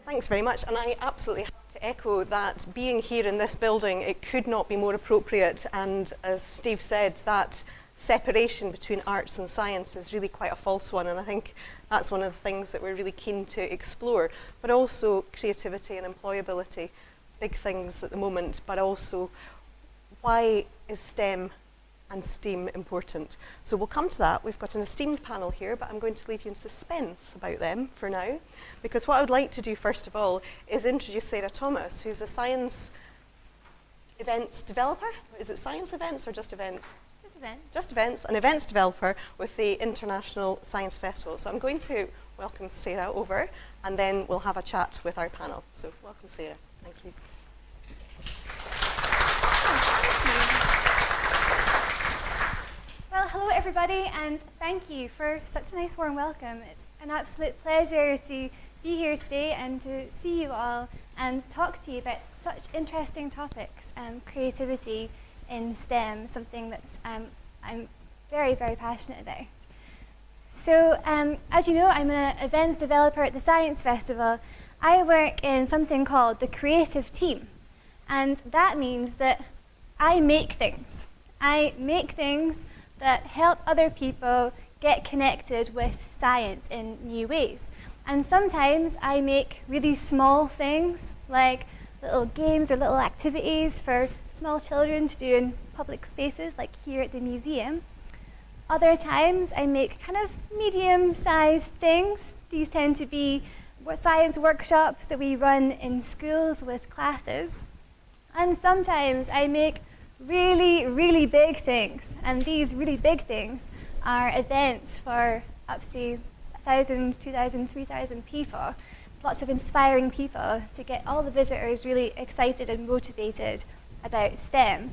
Thanks very much, and I absolutely have to echo that being here in this building, it could not be more appropriate, and as Steve said, that separation between arts and science is really quite a false one, and I think that's one of the things that we're really keen to explore, but also creativity and employability, big things at the moment, but also why is STEM and STEAM important? So we'll come to that. We've got an esteemed panel here, but I'm going to leave you in suspense about them for now, because what I would like to do first of all is introduce Sarah Thomas, who's a science events developer. Is it science events or just events? Just events. Just events, an events developer with the International Science Festival. So I'm going to welcome Sarah over, and then we'll have a chat with our panel. So welcome, Sarah. Thank you. Well, hello everybody, and thank you for such a nice warm welcome. It's an absolute pleasure to be here today and to see you all and talk to you about such interesting topics, creativity in STEM, something that I'm very, very passionate about. So, as you know, I'm an events developer at the Science Festival. I work in something called the creative team, and that means that I make things. I make things that help other people get connected with science in new ways. And sometimes I make really small things, like little games or little activities for small children to do in public spaces, like here at the museum. Other times I make kind of medium-sized things. These tend to be science workshops that we run in schools with classes. And sometimes I make really, really big things, and these really big things are events for up to 1,000, 2,000, 3,000 people, lots of inspiring people to get all the visitors really excited and motivated about STEM.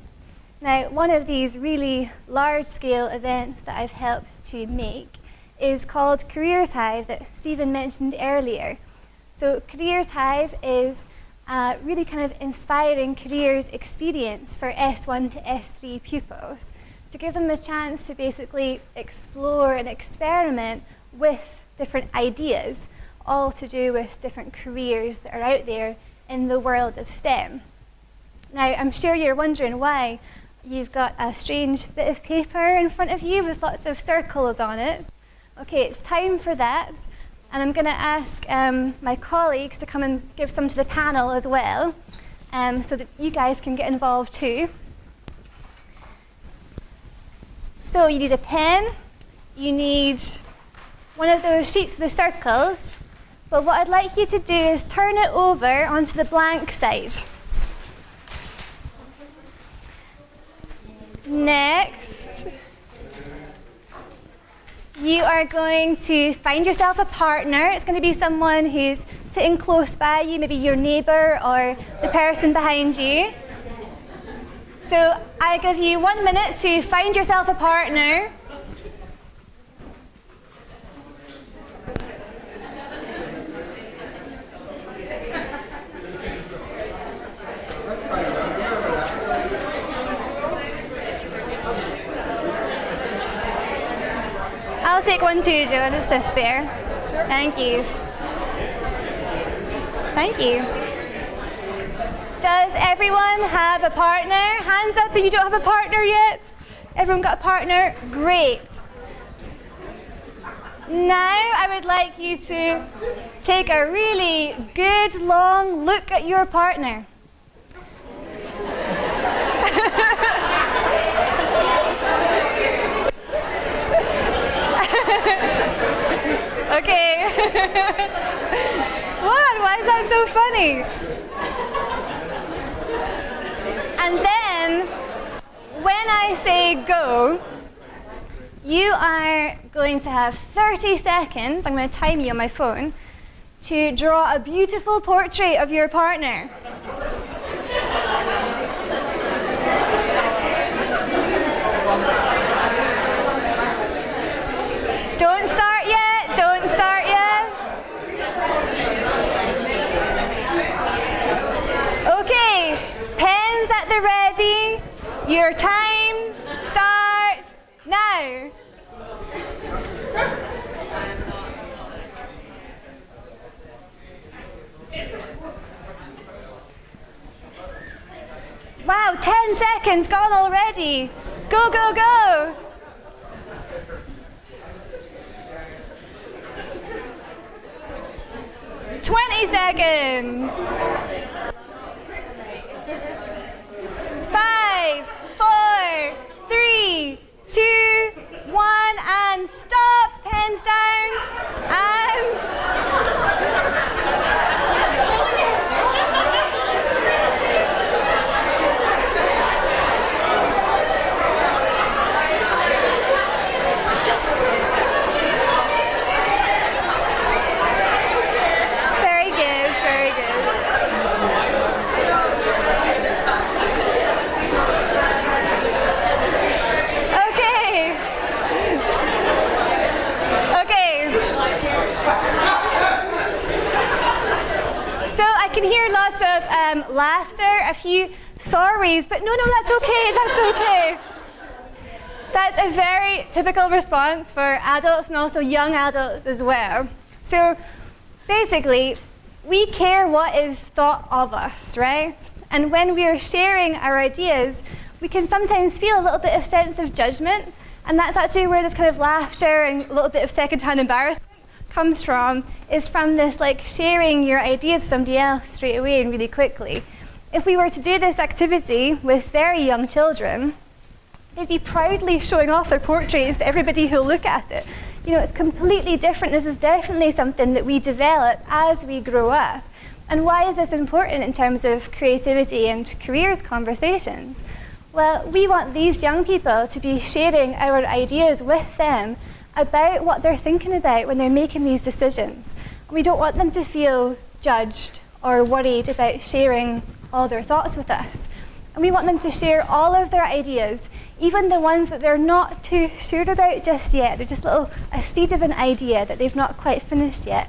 Now, one of these really large-scale events that I've helped to make is called Careers Hive that Stephen mentioned earlier. So Careers Hive is really kind of inspiring careers experience for S1 to S3 pupils, to give them a chance to basically explore and experiment with different ideas, all to do with different careers that are out there in the world of STEM. Now, I'm sure you're wondering why you've got a strange bit of paper in front of you with lots of circles on it. Okay, it's time for that. And I'm going to ask my colleagues to come and give some to the panel as well, so that you guys can get involved too. So you need a pen, you need one of those sheets with the circles, but what I'd like you to do is turn it over onto the blank side. Next, you are going to find yourself a partner. It's going to be someone who's sitting close by you, maybe your neighbour or the person behind you. So I give you 1 minute to find yourself a partner. I'll take one too, Joe, just to spare. Thank you. Thank you. Does everyone have a partner? Hands up if you don't have a partner yet. Everyone got a partner? Great. Now I would like you to take a really good long look at your partner. Okay. What? Why is that so funny? And then, when I say go, you are going to have 30 seconds, I'm going to time you on my phone, to draw a beautiful portrait of your partner. Don't start yet, don't start yet. Okay, pens at the ready. Your time starts now. 10 seconds gone already. Go, go, go. 20 seconds. 5, 4, 3, 2, 1, and stop. Pens down. And very good, very good. Okay. Okay. So I can hear lots of laughter, a few sorries, but no, that's okay, that's okay. That's a very typical response for adults and also young adults as well. So basically, we care what is thought of us, right? And when we are sharing our ideas, we can sometimes feel a little bit of sense of judgment, and that's actually where this kind of laughter and a little bit of secondhand embarrassment comes from, is from this like sharing your ideas with somebody else straight away and really quickly. If we were to do this activity with very young children, they'd be proudly showing off their portraits to everybody who'll look at it. You know, it's completely different. This is definitely something that we develop as we grow up. And why is this important in terms of creativity and careers conversations? Well, we want these young people to be sharing our ideas with them about what they're thinking about when they're making these decisions. We don't want them to feel judged or worried about sharing all their thoughts with us. And we want them to share all of their ideas, even the ones that they're not too sure about just yet. They're just a seed of an idea that they've not quite finished yet.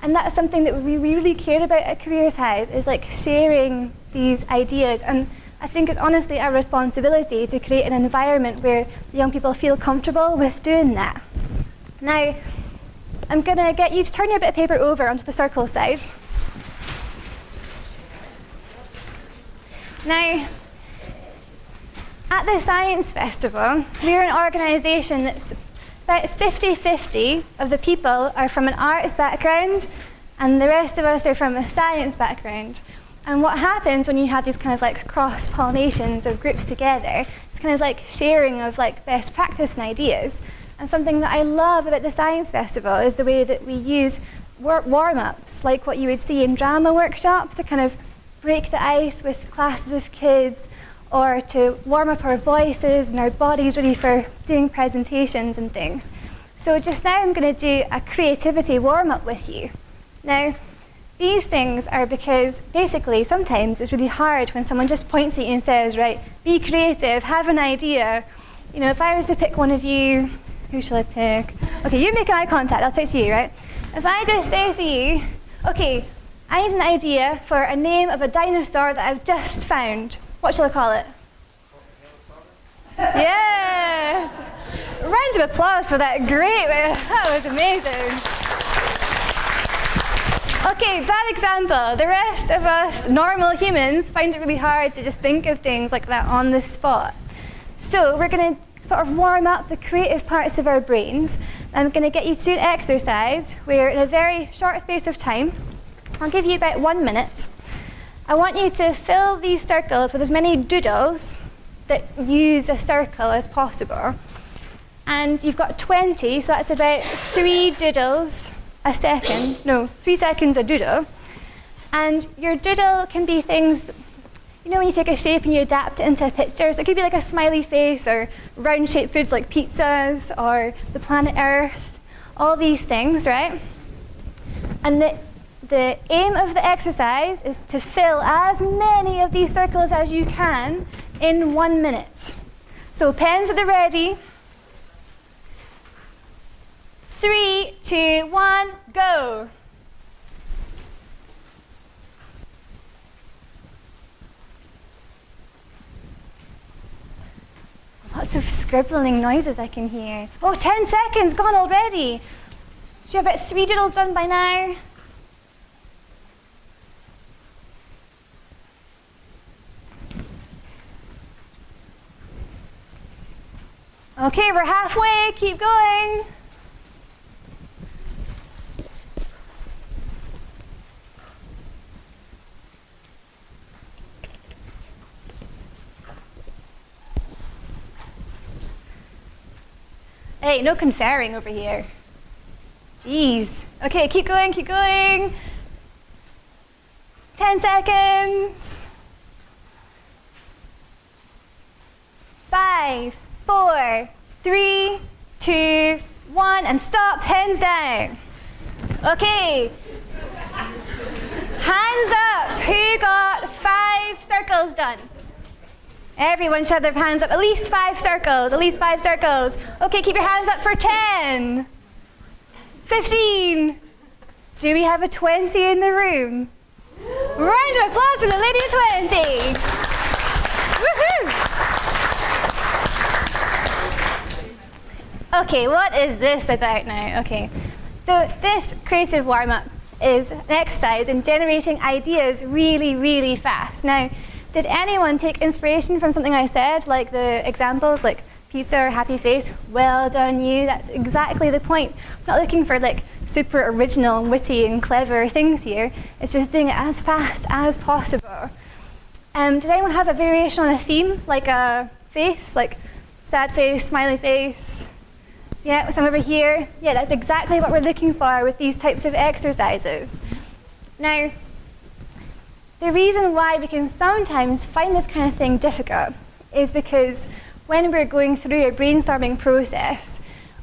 And that's something that we really care about at Careers Hive, is like sharing these ideas. And I think it's honestly our responsibility to create an environment where the young people feel comfortable with doing that. Now, I'm going to get you to turn your bit of paper over onto the circle side. Now, at the Science Festival, we're an organisation that's about 50-50 of the people are from an arts background, and the rest of us are from a science background. And what happens when you have these kind of like cross-pollinations of groups together, it's kind of like sharing of like best practice and ideas. And something that I love about the Science Festival is the way that we use warm-ups, like what you would see in drama workshops, to kind of break the ice with classes of kids, or to warm up our voices and our bodies ready for doing presentations and things. So just now I'm going to do a creativity warm-up with you. Now, these things are because basically sometimes it's really hard when someone just points at you and says, right, be creative, have an idea. You know, if I was to pick one of you, who shall I pick? Okay, you make eye contact, I'll pick you, right? If I just say to you, okay, I need an idea for a name of a dinosaur that I've just found. What shall I call it? Yes! A round of applause for that. Great. That was amazing. Okay, bad example. The rest of us normal humans find it really hard to just think of things like that on the spot. So we're going to sort of warm up the creative parts of our brains. I'm going to get you to do an exercise where in a very short space of time, I'll give you about 1 minute. I want you to fill these circles with as many doodles that use a circle as possible. And you've got 20, so that's about 3 doodles a second. No, 3 seconds a doodle. And your doodle can be things, you know, when you take a shape and you adapt it into a picture. So it could be like a smiley face, or round-shaped foods like pizzas, or the planet Earth, all these things, right? And the aim of the exercise is to fill as many of these circles as you can in 1 minute. So pens at the ready. 3, 2, 1, go. Lots of scribbling noises I can hear. Oh, 10 seconds gone already. Do you have about 3 doodles done by now? Okay, we're halfway, keep going. Hey, no conferring over here. Jeez. Okay, keep going, keep going. 10 seconds. 5, 4, 3, 2, 1, and stop, hands down. Okay. Hands up, who got 5 circles done? Everyone should have their hands up, at least 5 circles, at least 5 circles. Okay, keep your hands up for 10, 15. Do we have a 20 in the room? Round of applause for the lady of 20. Woohoo! Okay, what is this about now? Okay, so this creative warm-up is an exercise in generating ideas really, really fast. Now, did anyone take inspiration from something I said, like the examples, like pizza or happy face? Well done you, that's exactly the point. I'm not looking for like super original, witty and clever things here. It's just doing it as fast as possible. Did anyone have a variation on a theme, like a face, like sad face, smiley face? Yeah, some over here. Yeah, that's exactly what we're looking for with these types of exercises. Now, the reason why we can sometimes find this kind of thing difficult is because when we're going through a brainstorming process,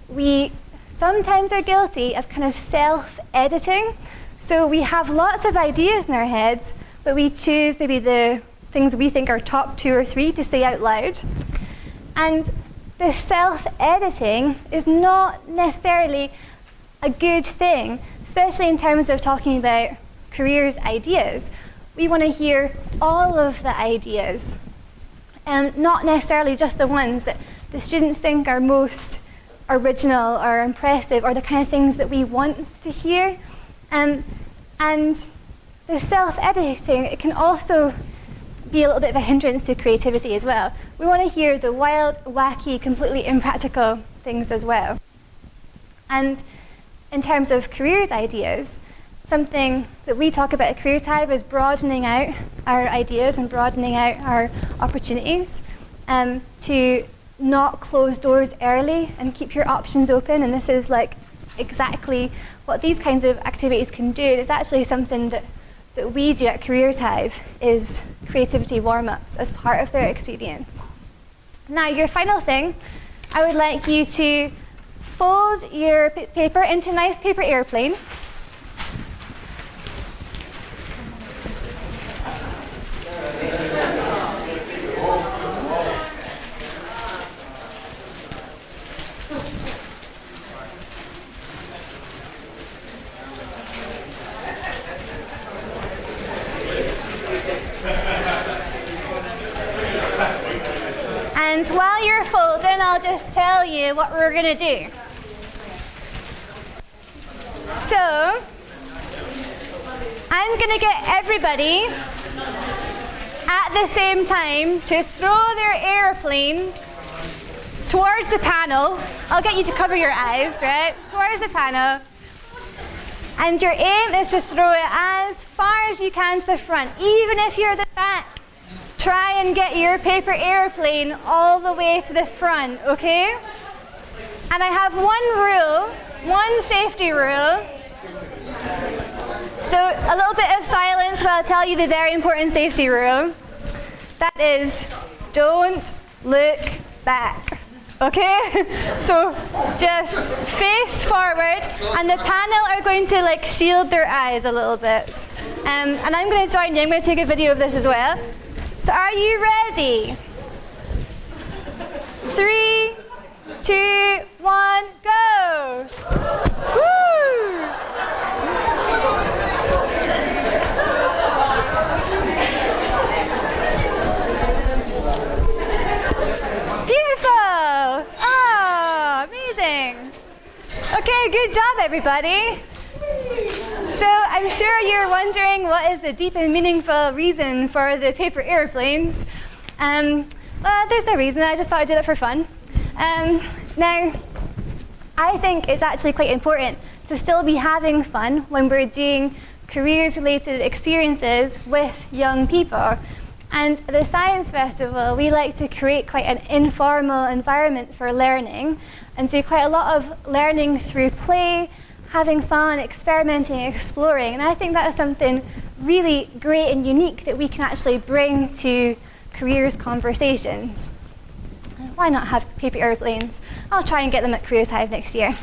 we sometimes are guilty of kind of self-editing. So we have lots of ideas in our heads, but we choose maybe the things we think are top 2 or 3 to say out loud. And the self-editing is not necessarily a good thing, especially in terms of talking about careers ideas. We want to hear all of the ideas, and not necessarily just the ones that the students think are most original or impressive or the kind of things that we want to hear. And the self-editing, it can also be a little bit of a hindrance to creativity as well. We want to hear the wild, wacky, completely impractical things as well. And in terms of careers ideas, something that we talk about at Careers Hive is broadening out our ideas and broadening out our opportunities, to not close doors early and keep your options open. And this is like exactly what these kinds of activities can do. It's actually something that we do at Careers Hive, is creativity warm-ups as part of their experience. Now, your final thing, I would like you to fold your paper into a nice paper airplane. And while you're folding, I'll just tell you what we're going to do. So, I'm going to get everybody at the same time to throw their airplane towards the panel. I'll get you to cover your eyes, right? Towards the panel. And your aim is to throw it as far as you can to the front, even if you're at the back. Try and get your paper airplane all the way to the front, okay? And I have one rule, one safety rule. So a little bit of silence while I tell you the very important safety rule. That is, don't look back, okay? So just face forward, and the panel are going to like shield their eyes a little bit. And I'm going to join you. I'm going to take a video of this as well. So are you ready? 3, 2, 1, go! Woo! Beautiful! Oh, amazing! Okay, good job, everybody. So I'm sure you're wondering what is the deep and meaningful reason for the paper airplanes. Well, there's no reason. I just thought I'd do that for fun. Now, I think it's actually quite important to still be having fun when we're doing careers-related experiences with young people. And at the Science Festival, we like to create quite an informal environment for learning and do quite a lot of learning through play, having fun, experimenting, exploring. And I think that is something really great and unique that we can actually bring to careers conversations. Why not have paper airplanes? I'll try and get them at Careers Hive next year.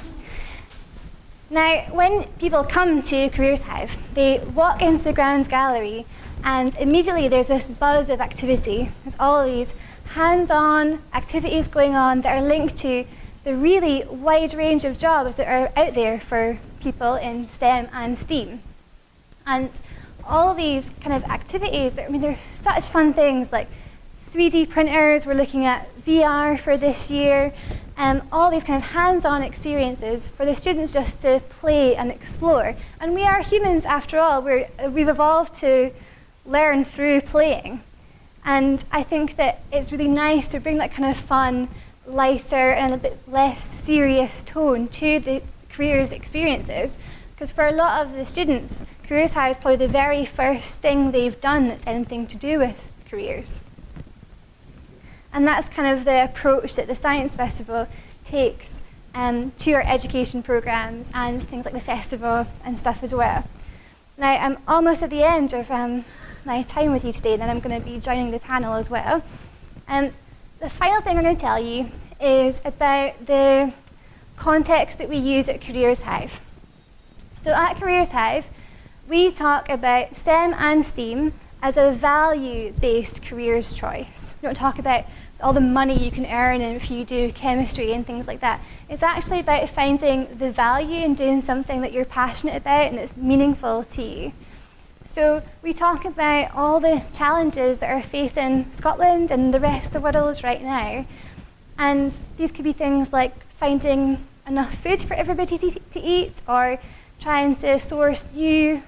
Now, when people come to Careers Hive, they walk into the grounds gallery and immediately there's this buzz of activity. There's all these hands-on activities going on that are linked to the really wide range of jobs that are out there for people in STEM and STEAM. And all these kind of activities, they're such fun things like 3D printers, we're looking at VR for this year, all these kind of hands-on experiences for the students just to play and explore. And we are humans after all, we've evolved to learn through playing. And I think that it's really nice to bring that kind of fun, lighter and a bit less serious tone to the careers experiences. Because for a lot of the students, Careers Hive is probably the very first thing they've done that's anything to do with careers. And that's kind of the approach that the Science Festival takes to our education programs and things like the festival and stuff as well. Now, I'm almost at the end of my time with you today, and then I'm going to be joining the panel as well. The final thing I'm going to tell you is about the context that we use at Careers Hive. So at Careers Hive, we talk about STEM and STEAM as a value-based careers choice. We don't talk about all the money you can earn if you do chemistry and things like that. It's actually about finding the value in doing something that you're passionate about and that's meaningful to you. So we talk about all the challenges that are facing Scotland and the rest of the world right now. And these could be things like finding enough food for everybody to eat, or trying to source new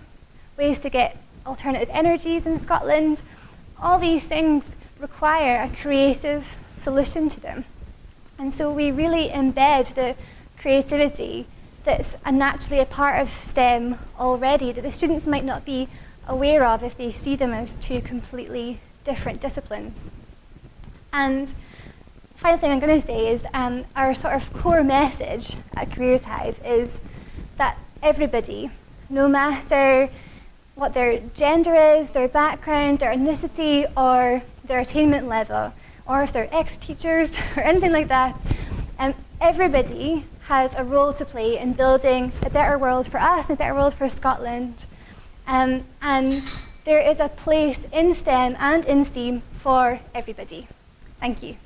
ways to get alternative energies in Scotland. All these things require a creative solution to them. And so we really embed the creativity that's naturally a part of STEM already, that the students might not be aware of if they see them as two completely different disciplines. And the final thing I'm going to say is our sort of core message at Careers Hive is that everybody, no matter what their gender is, their background, their ethnicity, or their attainment level, or if they're ex-teachers or anything like that, everybody has a role to play in building a better world for us and a better world for Scotland. And there is a place in STEM and in STEAM for everybody. Thank you.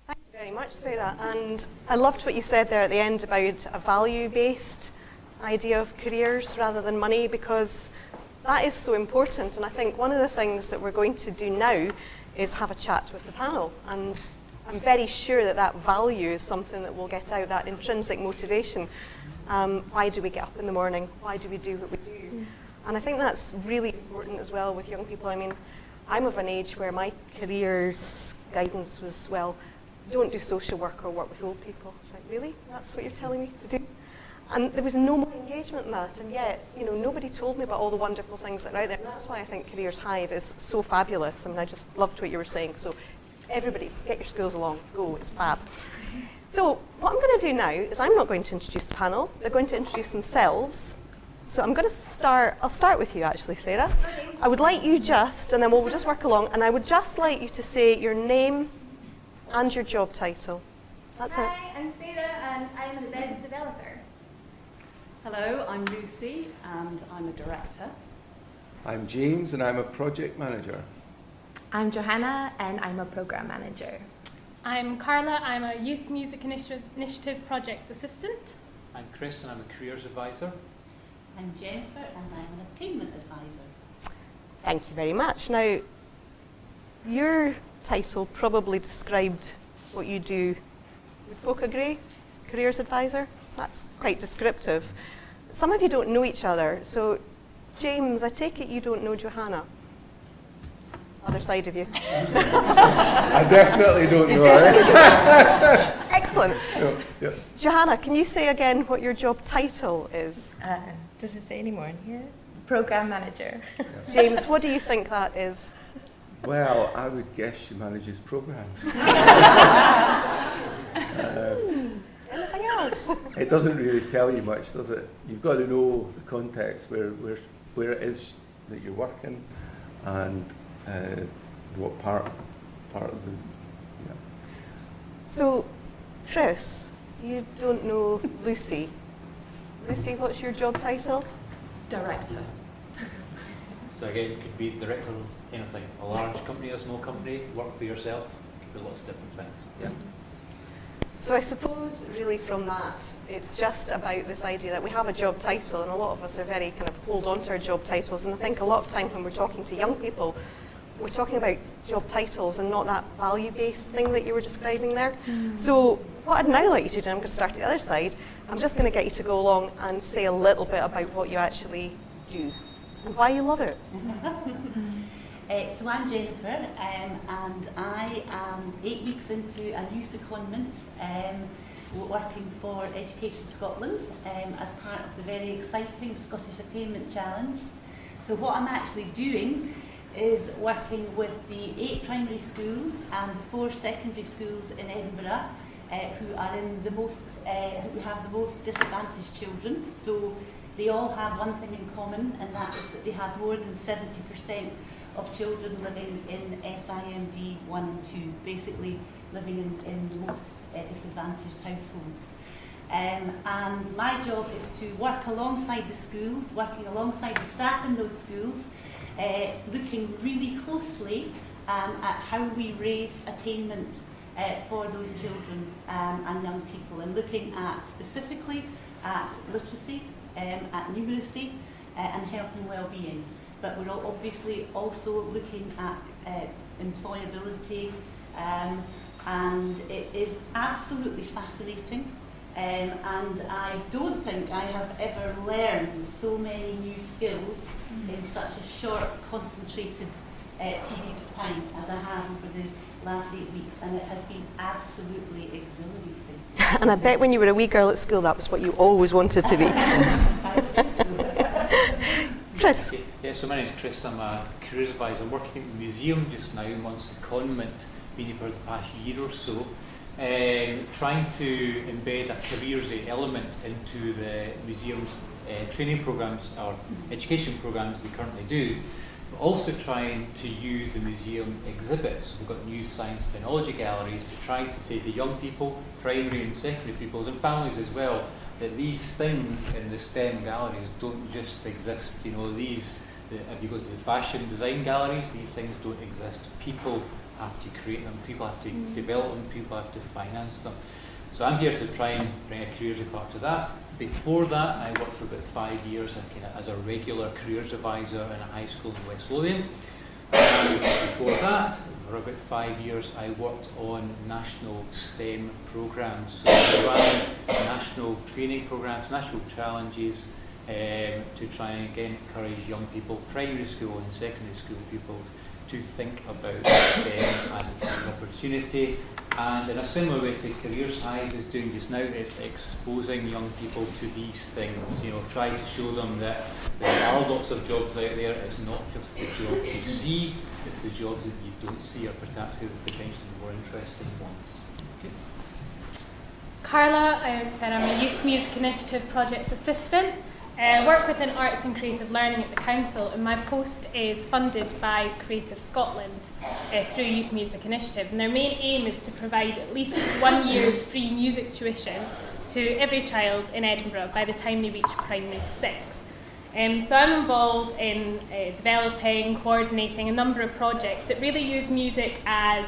Thank you very much, Sarah. And I loved what you said there at the end about a value-based idea of careers rather than money, because that is so important. And I think one of the things that we're going to do now is have a chat with the panel. And I'm very sure that that value is something that we'll get out, that intrinsic motivation. Why do we get up in the morning? Why do we do what we do? And I think that's really important as well with young people. I mean, I'm of an age where my career's guidance was, well, don't do social work or work with old people. It's like, really? That's what you're telling me to do? And there was no more engagement in that, and yet, nobody told me about all the wonderful things that are out there. And that's why I think Careers Hive is so fabulous. I mean, I just loved what you were saying. So everybody, get your skills along, go, it's fab. So what I'm going to do now is I'm not going to introduce the panel. They're going to introduce themselves. So I'm going to I'll start with you actually, Sarah. Okay. I would like you and then we'll just work along, and I would just like you to say your name and your job title. That's it. Hi, I'm Sarah and I'm an events developer. Hello, I'm Lucy and I'm a director. I'm James and I'm a project manager. I'm Johanna and I'm a program manager. I'm Carla, I'm a Youth Music Initiative Projects Assistant. I'm Chris and I'm a Careers Advisor. I'm Jennifer and I'm an Attainment Advisor. Thank you very much. Now, your title probably described what you do. Would folk agree? Careers Advisor? That's quite descriptive. Some of you don't know each other, so James, I take it you don't know Johanna? Other side of you. I definitely don't know her. Excellent. No, yeah. Johanna, can you say again what your job title is? Does it say any more in here? Program manager. James, what do you think that is? Well, I would guess she manages programs. Anything else? It doesn't really tell you much, does it? You've got to know the context where it is that you're working, and what part of the. Yeah. So, Chris, you don't know Lucy. Lucy, what's your job title? Director. So again, it could be director of anything. A large company, a small company, work for yourself, could be lots of different things. Yeah. So I suppose really from that, it's just about this idea that we have a job title, and a lot of us are very kind of hold on to our job titles, and I think a lot of time when we're talking to young people, we're talking about job titles and not that value-based thing that you were describing there. So what I'd now like you to do, and I'm going to start at the other side, I'm just going to get you to go along and say a little bit about what you actually do and why you love it. So I'm Jennifer, and I am 8 weeks into a new secondment, working for Education Scotland as part of the very exciting Scottish Attainment Challenge. So what I'm actually doing is working with the 8 primary schools and 4 secondary schools in Edinburgh who are in the most, who have the most disadvantaged children. So they all have one thing in common, and that is that they have more than 70% of children living in SIMD 1 and 2, basically living in the most disadvantaged households. And my job is to work alongside the schools, working alongside the staff in those schools, looking really closely at how we raise attainment for those children and young people, and looking at specifically at literacy, at numeracy, and health and well-being. But we're obviously also looking at employability, and it is absolutely fascinating. And I don't think I have ever learned so many new skills in such a short, concentrated period of time as I have over the last 8 weeks, and it has been absolutely exhilarating. And I bet when you were a wee girl at school, that was what you always wanted to be. Chris. Yes, so my name is Chris. I'm a careers advisor. I'm working at the museum just now. I'm on secondment, been here for the past year or so, trying to embed a careers element into the museum's training programs or education programs we currently do. But also trying to use the museum exhibits. We've got new science technology galleries to try to say to young people, primary and secondary pupils, and families as well, that these things in the STEM galleries don't just exist. You know, if you go to the fashion design galleries, these things don't exist. People have to create them, people have to develop them, people have to finance them. So I'm here to try and bring a careers part to that. Before that, I worked for about 5 years as a regular careers advisor in a high school in West Lothian. Before that, for about 5 years, I worked on national STEM programs. So I ran national training programs, national challenges, to try and again encourage young people, primary school and secondary school pupils, to think about STEM as a training opportunity. And in a similar way to Careers Hive is doing just now, it's exposing young people to these things. You know, try to show them that there are lots of jobs out there. It's not just the jobs you see, it's the jobs that you don't see, or potentially more interesting ones. Okay. Carla, I said I'm a Youth Music Initiative Projects Assistant. I work within Arts and Creative Learning at the Council, and my post is funded by Creative Scotland through Youth Music Initiative. And their main aim is to provide at least 1 year's free music tuition to every child in Edinburgh by the time they reach primary 6. So I'm involved in developing, coordinating a number of projects that really use music as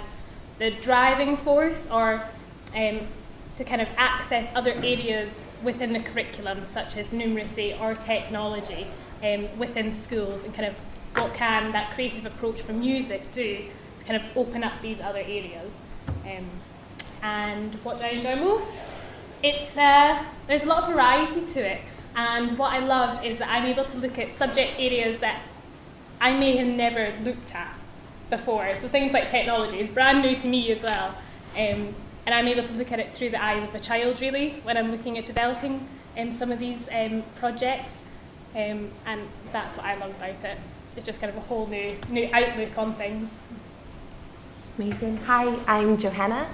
the driving force, or to kind of access other areas within the curriculum, such as numeracy or technology within schools, and kind of what can that creative approach from music do to kind of open up these other areas. And what do I enjoy most? It's there's a lot of variety to it. And what I love is that I'm able to look at subject areas that I may have never looked at before. So things like technology is brand new to me as well. And I'm able to look at it through the eyes of a child, really, when I'm looking at developing some of these projects. And that's what I love about it. It's just kind of a whole new outlook on things. Amazing. Hi, I'm Johanna.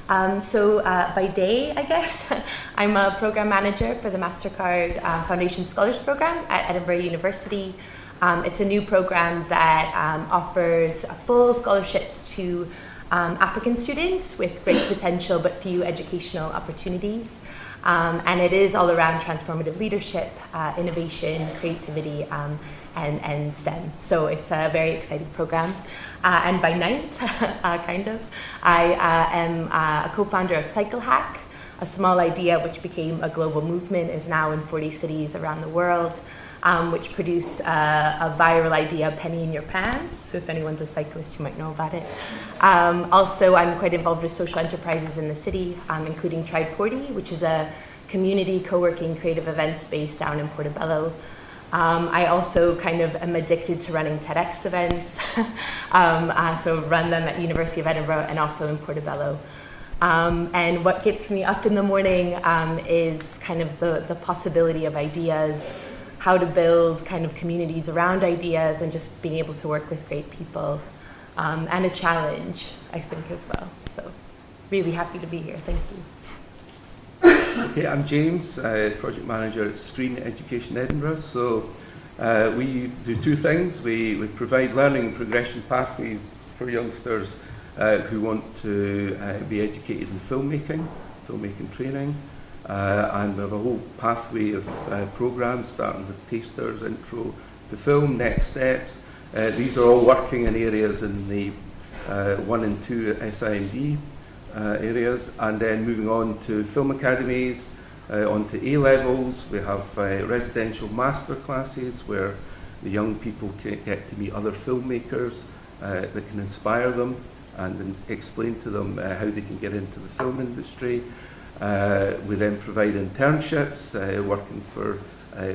By day, I guess, I'm a program manager for the Mastercard Foundation Scholars Program at Edinburgh University. It's a new program that offers full scholarships to African students with great potential but few educational opportunities. And it is all around transformative leadership, innovation, creativity, and STEM. So it's a very exciting program. And by night, I am a co-founder of Cycle Hack, a small idea which became a global movement, is now in 40 cities around the world, which produced a viral idea, Penny in Your Pants. So if anyone's a cyclist, you might know about it. Also, I'm quite involved with social enterprises in the city, including Tribe Porty, which is a community co-working creative event space down in Portobello. I also kind of am addicted to running TEDx events, so run them at University of Edinburgh and also in Portobello. And what gets me up in the morning is kind of the possibility of ideas, how to build kind of communities around ideas, and just being able to work with great people, and a challenge, I think, as well. So really happy to be here. Thank you. Okay, I'm James, project manager at Screen Education Edinburgh. So we do two things. We provide learning and progression pathways for youngsters who want to be educated in filmmaking training. And we have a whole pathway of programmes, starting with tasters, intro to film, next steps. These are all working in areas in the 1 and 2 SIMD areas, and then moving on to film academies, on to A-levels. We have residential master classes where the young people can get to meet other filmmakers that can inspire them and then explain to them how they can get into the film industry. We then provide internships, working for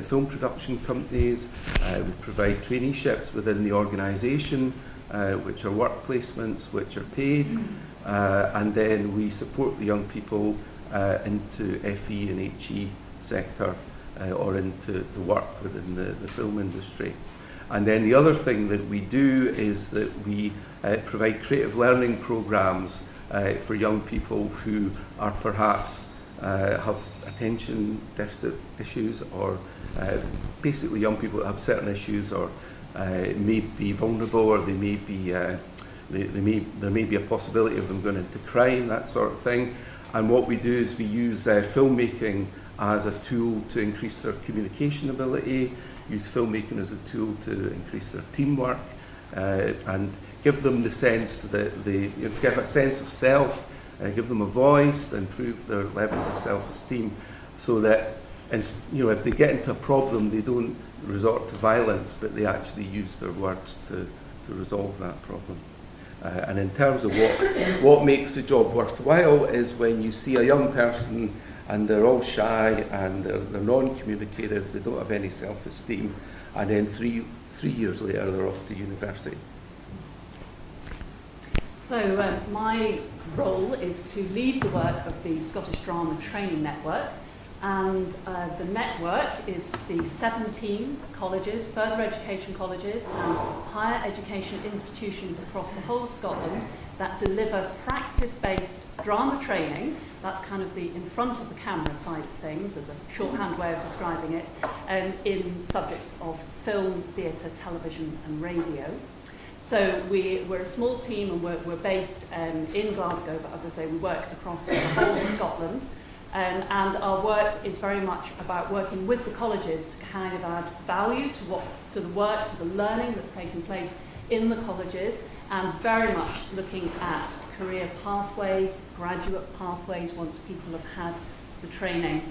film production companies. We provide traineeships within the organisation, which are work placements, which are paid. And then we support the young people into FE and HE sector or into work within the film industry. And then the other thing that we do is that we provide creative learning programmes for young people who are perhaps have attention deficit issues, or basically young people that have certain issues, or may be vulnerable, or they may be there may be a possibility of them going into crime, that sort of thing. And what we do is we use filmmaking as a tool to increase their communication ability, use filmmaking as a tool to increase their teamwork, and give them the sense that they give a sense of self, give them a voice, improve their levels of self-esteem, so that if they get into a problem, they don't resort to violence, but they actually use their words to resolve that problem. And in terms of what makes the job worthwhile is when you see a young person and they're all shy and they're non-communicative, they don't have any self-esteem, and then three years later they're off to university. So my role is to lead the work of the Scottish Drama Training Network, and the network is the 17 colleges, further education colleges and higher education institutions across the whole of Scotland that deliver practice-based drama training. That's kind of the in front of the camera side of things, as a shorthand way of describing it, in subjects of film, theatre, television and radio. So we're a small team, and we're based in Glasgow, but as I say, we work across the whole of Scotland. And our work is very much about working with the colleges to kind of add value to the work, to the learning that's taking place in the colleges, and very much looking at career pathways, graduate pathways once people have had the training.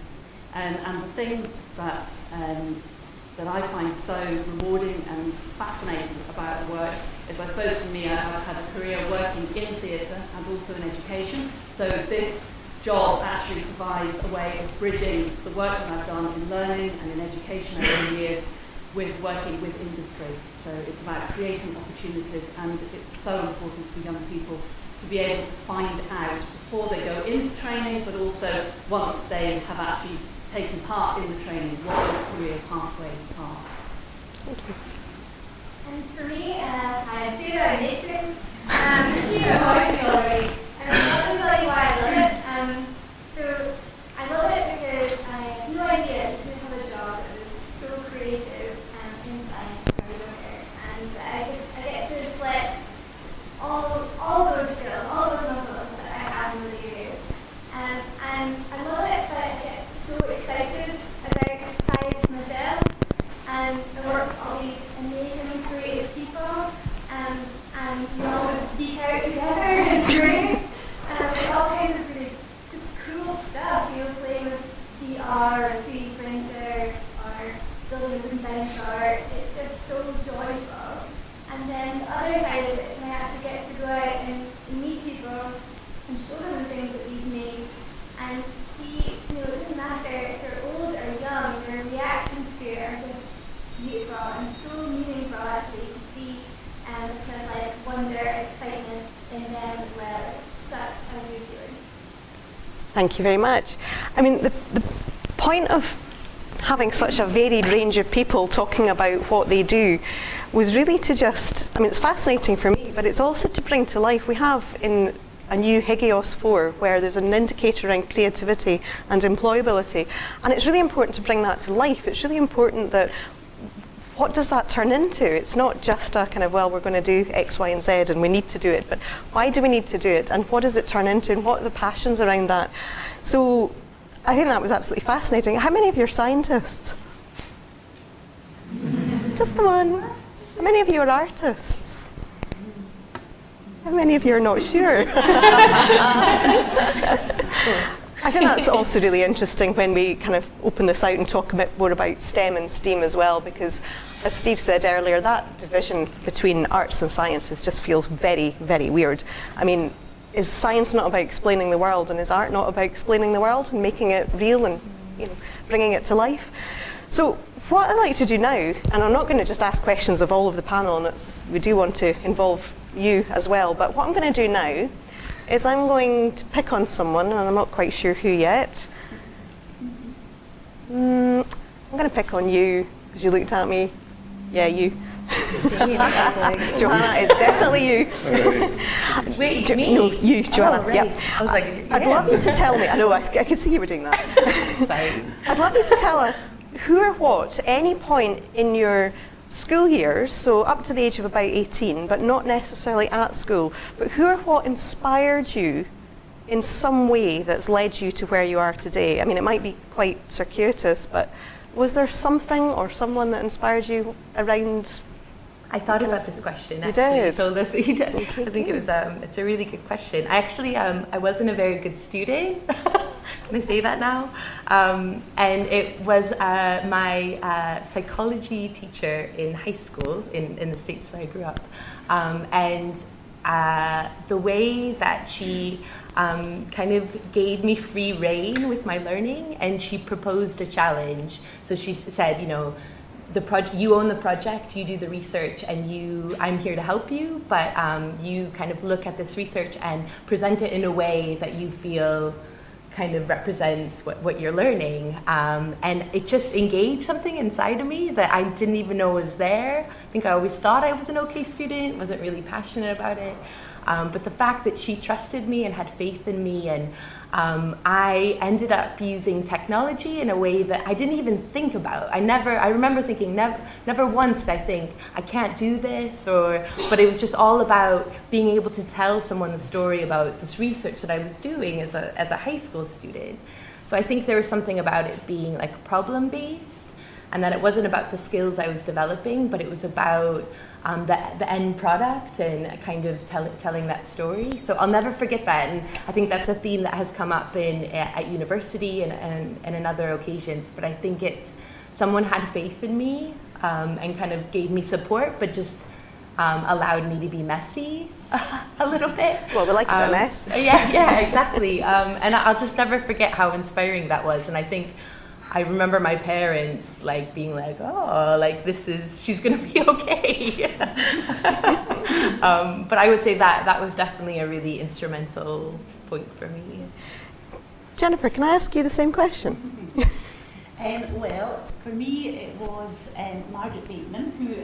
And the things that I find so rewarding and fascinating about work is, I suppose for me, I've had a career working in theatre and also in education. So this job actually provides a way of bridging the work that I've done in learning and in education over the years with working with industry. So it's about creating opportunities, and it's so important for young people to be able to find out before they go into training, but also once they have actually taken part in the training, what those career pathways are. Thank you. And for me, I'm Sarah, I'm Nathan's. You know how I feel already. And I'll just tell you why I love it. So I love it because I had no idea you could have a job that was so creative in science or whatever. And I get to reflect all those skills, all those muscles that I have over the years. And I love it that I get so excited about science myself. And I work with all these amazing creative people. And we always geek out together. It's great. All kinds of really just cool stuff, playing with VR or 3D printer or building wooden dinosaur. It's just so joyful. And then the other side of it is when I actually get to go out and meet people and show them the things that we've made and see, it doesn't matter if they're old or young, their reactions to it are just beautiful and so meaningful actually to see the kind of like wonder, excitement in them as well. It's such a good feeling. Thank you very much. I mean, the point of having such a varied range of people talking about what they do was really to just, it's fascinating for me, but it's also to bring to life. We have in a new Higios 4 where there's an indicator around creativity and employability, and it's really important to bring that to life. It's really important that what does that turn into? It's not just a kind of, well, we're going to do X, Y, and Z and we need to do it, but why do we need to do it and what does it turn into and what are the passions around that? So I think that was absolutely fascinating. How many of you are scientists? Just the one. How many of you are artists? How many of you are not sure? I think that's also really interesting when we kind of open this out and talk a bit more about STEM and STEAM as well, because as Steve said earlier, that division between arts and sciences just feels very, very weird. Is science not about explaining the world, and is art not about explaining the world and making it real and bringing it to life? So what I'd like to do now, and I'm not going to just ask questions of all of the panel, and we do want to involve you as well, but what I'm going to do now is I'm going to pick on someone, and I'm not quite sure who yet. I'm going to pick on you, because you looked at me. Yeah, you. Johanna, it's definitely you. Wait, me? No, you, Johanna. Oh, right. Yeah. I was like, I'd love you to tell me. I know, I could see you were doing that. Sorry. I'd love you to tell us who or what, at any point in your school years, so up to the age of about 18, but not necessarily at school, but who or what inspired you in some way that's led you to where you are today? It might be quite circuitous, but was there something or someone that inspired you around? I thought about this question. You actually. did? So this, I think it was. It's a really good question. I actually, I wasn't a very good student. Can I say that now? And it was my psychology teacher in high school in the States where I grew up, and the way that she kind of gave me free rein with my learning, and she proposed a challenge. So she said, you own the project, you do the research, and I'm here to help you, but you kind of look at this research and present it in a way that you feel kind of represents what you're learning. And it just engaged something inside of me that I didn't even know was there. I think I always thought I was an okay student, wasn't really passionate about it. But the fact that she trusted me and had faith in me, and I ended up using technology in a way that I didn't even think about. I remember thinking, never once did I think, I can't do this, but it was just all about being able to tell someone the story about this research that I was doing as a high school student. So I think there was something about it being like problem-based, and that it wasn't about the skills I was developing, but it was about the end product and kind of telling that story. So I'll never forget that, and I think that's a theme that has come up at university and in other occasions. But I think it's someone had faith in me and kind of gave me support, but just allowed me to be messy a little bit. Well, we like a bit of mess. Yeah, exactly. And I'll just never forget how inspiring that was. And I think I remember my parents like being like, "Oh, like she's gonna be okay." But I would say that was definitely a really instrumental point for me. Jennifer, can I ask you the same question? Well, for me it was Margaret Bateman, who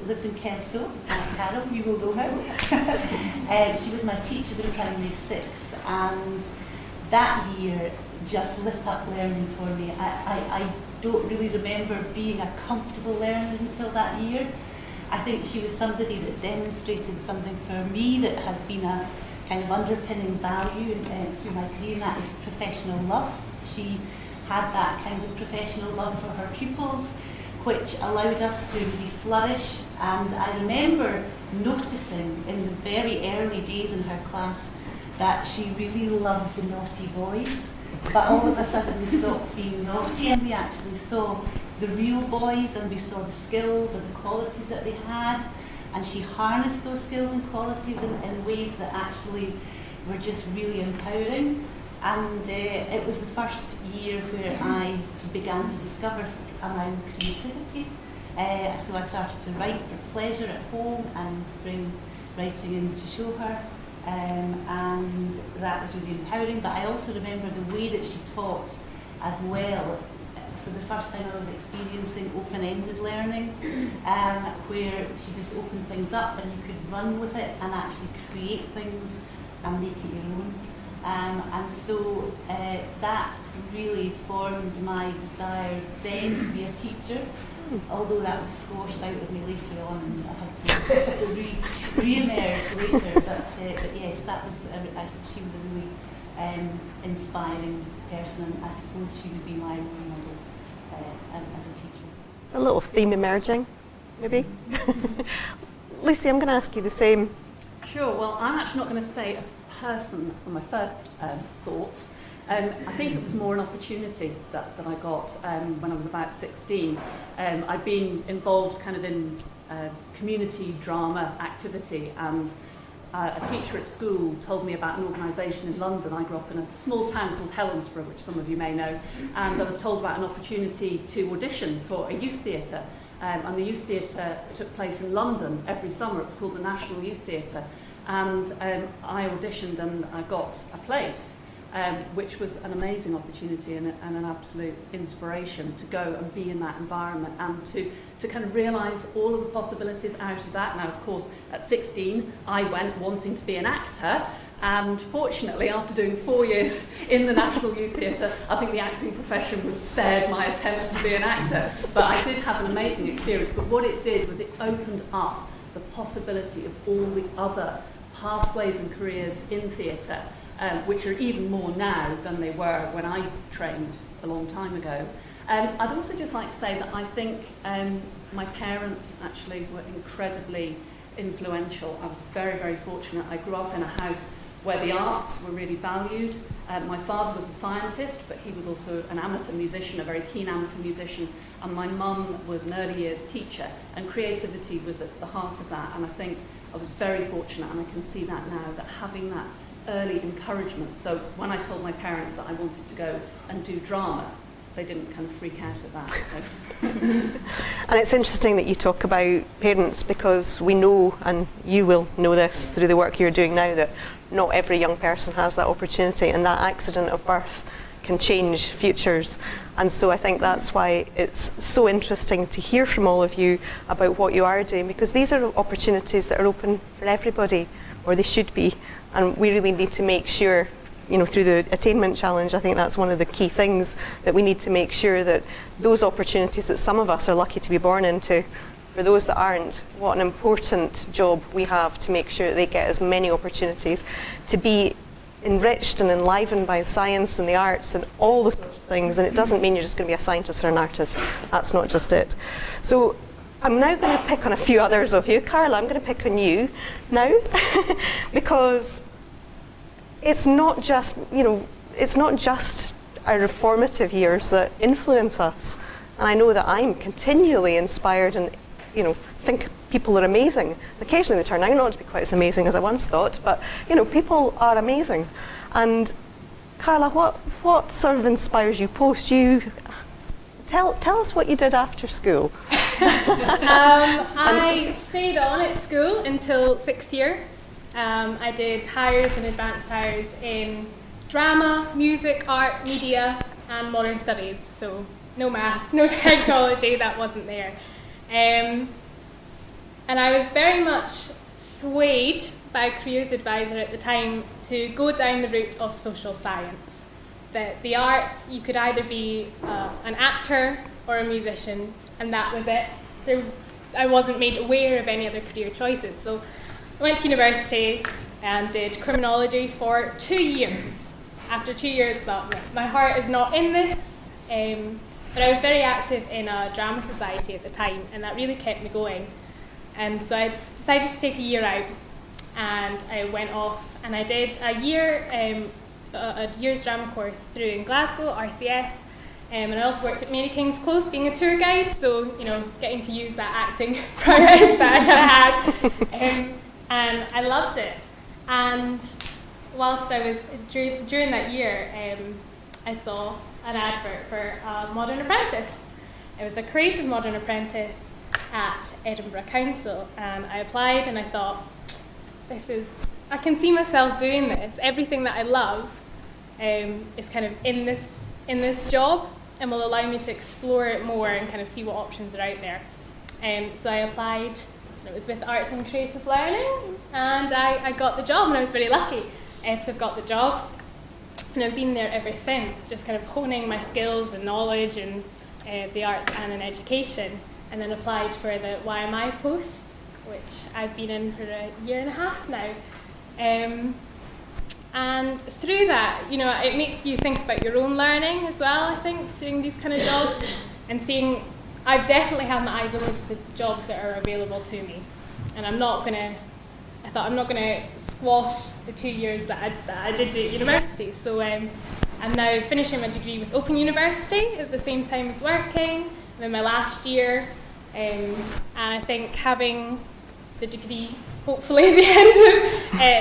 lives in Kelso. Carol, you will know her. She was my teacher in primary 6, and that year just lit up learning for me. I don't really remember being a comfortable learner until that year. I think she was somebody that demonstrated something for me that has been a kind of underpinning value through my career, and that is professional love. She had that kind of professional love for her pupils, which allowed us to really flourish. And I remember noticing in the very early days in her class that she really loved the naughty boys, but all of a sudden they stopped being naughty, and we actually saw the real boys, and we saw the skills and the qualities that they had, and she harnessed those skills and qualities in ways that actually were just really empowering. And it was the first year where I began to discover around creativity. So I started to write for pleasure at home and bring writing in to show her. And that was really empowering. But I also remember the way that she taught as well. For the first time I was experiencing open-ended learning, where she just opened things up and you could run with it and actually create things and make it your own. And so that really formed my desire then to be a teacher, although that was squashed out of me later on and I had to re-emerge later. But yes, that was she was a really inspiring person, and I suppose she would be my role model as a teacher. It's a little theme emerging, maybe. Lucy, I'm going to ask you the same. Sure. Well, I'm actually not going to say a person for my first thoughts. I think it was more an opportunity that I got when I was about 16. I'd been involved kind of in community drama activity, and a teacher at school told me about an organisation in London. I grew up in a small town called Helensburgh, which some of you may know, and I was told about an opportunity to audition for a youth theatre. And the youth theatre took place in London every summer. It was called the National Youth Theatre. And I auditioned and I got a place, which was an amazing opportunity and an absolute inspiration to go and be in that environment and to kind of realise all of the possibilities out of that. Now, of course, at 16, I went wanting to be an actor. And fortunately, after doing 4 years in the National Youth Theatre, I think the acting profession was spared my attempts to be an actor. But I did have an amazing experience. But what it did was it opened up the possibility of all the other pathways and careers in theatre, which are even more now than they were when I trained a long time ago. I'd also just like to say that I think my parents actually were incredibly influential. I was very, very fortunate. I grew up in a house where the arts were really valued. My father was a scientist, but he was also an amateur musician, a very keen amateur musician, and my mum was an early years teacher, and creativity was at the heart of that. And I think I was very fortunate, and I can see that now, that having that early encouragement. So when I told my parents that I wanted to go and do drama, they didn't kind of freak out at that. So. And it's interesting that you talk about parents, because we know, and you will know this through the work you're doing now, that not every young person has that opportunity, and that accident of birth can change futures. And so I think that's why it's so interesting to hear from all of you about what you are doing, because these are opportunities that are open for everybody, or they should be, and we really need to make sure, you know, through the Attainment Challenge, I think that's one of the key things, that we need to make sure that those opportunities that some of us are lucky to be born into, for those that aren't, what an important job we have to make sure that they get as many opportunities to be enriched and enlivened by science and the arts and all those sorts of things. And it doesn't mean you're just going to be a scientist or an artist. That's not just it. So I'm now going to pick on a few others of you. Carla, I'm going to pick on you now because it's not just, you know, it's not just our formative years that influence us. And I know that I'm continually inspired and think people are amazing. Occasionally they turn out not to be quite as amazing as I once thought, but people are amazing. And Carla, what sort of inspires you post? Tell us what you did after school. I stayed on at school until 6th year. I did hires and advanced hires in drama, music, art, media, and modern studies. So no maths, no technology, that wasn't there. And I was very much swayed by a careers advisor at the time to go down the route of social science. That the arts, you could either be an actor or a musician, and that was it. I wasn't made aware of any other career choices. So I went to university and did criminology for 2 years. After 2 years, I thought, my heart is not in this. But I was very active in a drama society at the time, and that really kept me going. And so I decided to take a year out, and I went off and I did a year's drama course through in Glasgow, RCS, and I also worked at Mary King's Close being a tour guide, so getting to use that acting prowess that I had, and I loved it. And whilst I was during that year, I saw an advert for a modern apprentice. It was a creative modern apprentice at Edinburgh Council, and I applied and I thought, I can see myself doing this. Everything that I love is kind of in this job, and will allow me to explore it more and kind of see what options are out there. So I applied. It was with Arts and Creative Learning, and I got the job, and I was very lucky to have got the job. And I've been there ever since, just kind of honing my skills and knowledge in the arts and in education, and then applied for the YMI post, which I've been in for a year and a half now. And through that, it makes you think about your own learning as well, I think, doing these kind of jobs, and seeing, I've definitely had my eyes open to jobs that are available to me. And I'm not going to squash the 2 years that I did at university. So I'm now finishing my degree with Open University at the same time as working. I'm in my last year, and I think having the degree hopefully at the end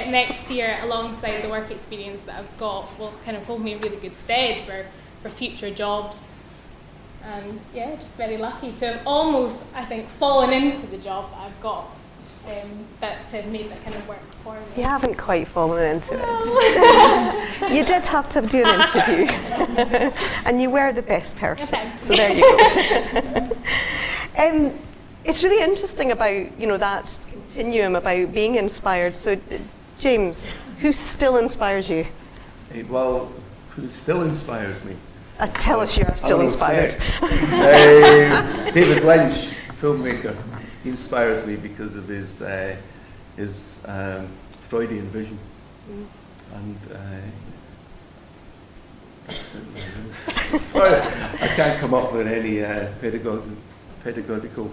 of next year alongside the work experience that I've got will kind of hold me in really good stead for future jobs. And just very lucky to have almost, I think, fallen into the job that I've got. That to have made that kind of work for me. You haven't quite fallen into it. You did have to do an interview, and you were the best person. So there you go. It's really interesting about that continuum about being inspired. So, James, who still inspires you? Well, who still inspires me? Tell us you're still inspired. David Lynch, filmmaker. He inspires me because of his Freudian vision, and sorry, I can't come up with any pedagogical.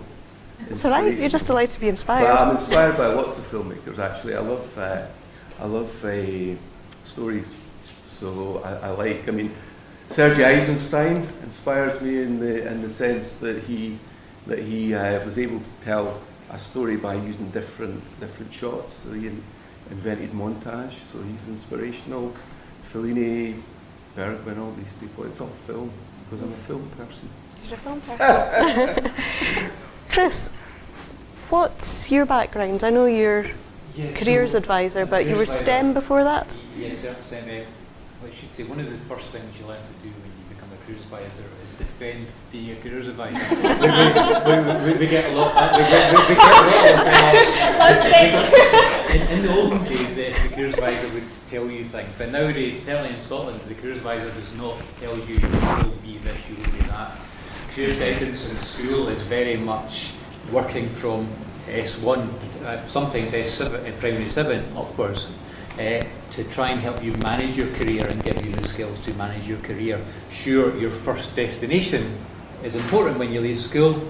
It's all right. You're just allowed to be inspired. Well, I'm inspired by lots of filmmakers. Actually, I love stories. So I like. I mean, Sergei Eisenstein inspires me in the sense that he was able to tell a story by using different shots. So he invented montage, so he's inspirational. Fellini, Bergman, all these people. It's all film, because I'm a film person. You're a film person. Chris, what's your background? I know you're careers advisor, but you were STEM before that? Yes, certainly. I should say one of the first things you learn to do when you become a careers advisor is defend being a careers advisor. we get a lot. In the olden days, the careers advisor would tell you things, but nowadays, certainly in Scotland, the careers advisor does not tell you you will be this, you will be that. Careers guidance in school is very much working from S1, sometimes S7, primary 7 upwards. To try and help you manage your career and give you the skills to manage your career. Sure, your first destination is important when you leave school,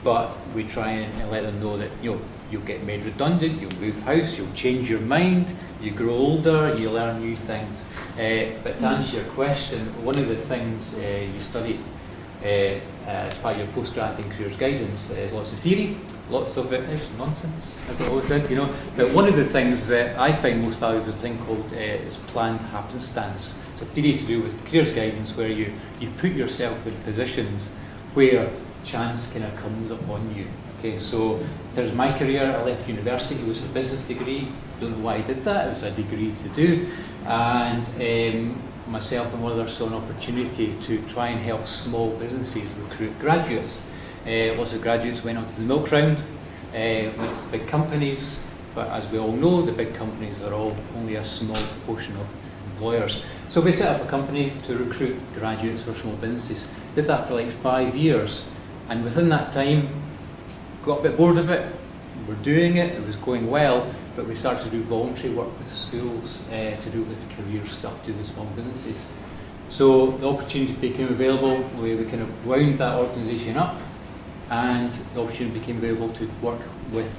but we try and let them know that you'll get made redundant, you'll move house, you'll change your mind, you grow older, you learn new things. But to answer your question, one of the things you study as part of your postgrad in careers guidance is lots of theory, lots of it is nonsense, as it always is, you know. But one of the things that I find most valuable is a thing called is planned happenstance. It's a theory to do with careers guidance, where you put yourself in positions where chance kind of comes upon you. Okay, so there's my career. I left university. It was a business degree. Don't know why I did that. It was a degree to do, and myself and one other saw an opportunity to try and help small businesses recruit graduates. Lots of graduates went onto the milk round with big companies, but as we all know, the big companies are all only a small proportion of employers. So we set up a company to recruit graduates for small businesses. Did that for like 5 years, and within that time, got a bit bored of it. We're doing it, it was going well, but we started to do voluntary work with schools to do with career stuff to the small businesses. So the opportunity became available, we kind of wound that organisation up, and the opportunity became available to work with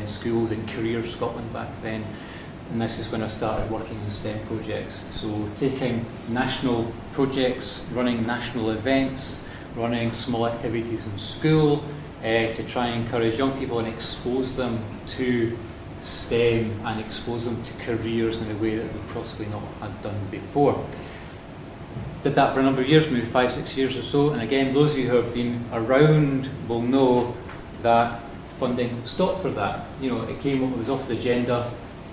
schools in Careers Scotland back then. And this is when I started working in STEM projects. So taking national projects, running national events, running small activities in school, to try and encourage young people and expose them to STEM and expose them to careers in a way that we possibly not had done before. Did that for a number of years, maybe 5-6 years or so, and again, those of you who have been around will know that funding stopped for that. You know, it was off the agenda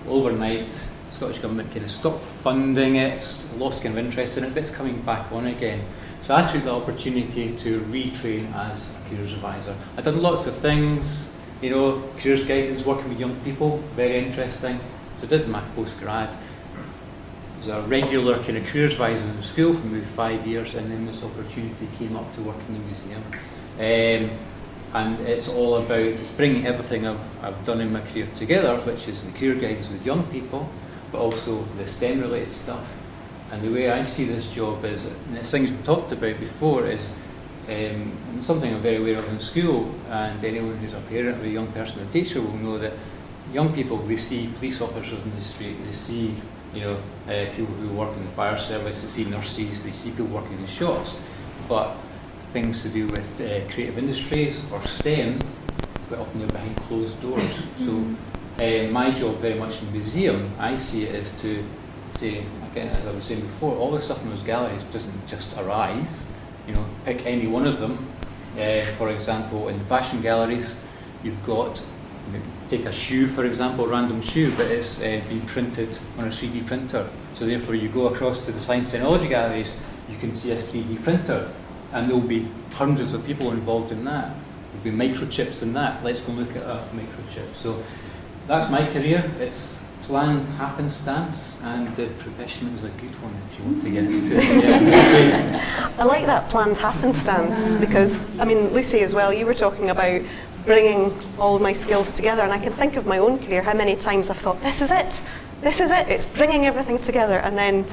overnight. The Scottish Government kind of stopped funding it, lost kind of interest in it, but it's coming back on again. So I took the opportunity to retrain as a careers advisor. I've done lots of things, you know, careers guidance, working with young people, very interesting. So I did my postgrad. I was a regular kind of careers advisor in the school for maybe 5 years, and then this opportunity came up to work in the museum. And it's all about just bringing everything I've done in my career together, which is the career guidance with young people, but also the STEM related stuff. And the way I see this job is, and it's things we've talked about before, is something I'm very aware of in school, and anyone who's a parent of a young person or teacher will know that young people, they see police officers in the street, they see, you know, people who work in the fire service, they see nurses, they see people working in shops, but things to do with creative industries or STEM, quite often they're behind closed doors. So my job very much in the museum, I see it as to say, again, as I was saying before, all the stuff in those galleries doesn't just arrive. You know, pick any one of them. For example, in the fashion galleries, you've got, take a shoe, for example, a random shoe, but it's been printed on a 3D printer. So therefore, you go across to the science technology galleries, you can see a 3D printer, and there will be hundreds of people involved in that. There'll be microchips in that. Let's go look at a microchip. So that's my career. It's planned happenstance, and the profession is a good one if you want to get into it. Yeah. I like that planned happenstance because, I mean, Lucy as well, you were talking about bringing all my skills together, and I can think of my own career, how many times I've thought, this is it, it's bringing everything together, and then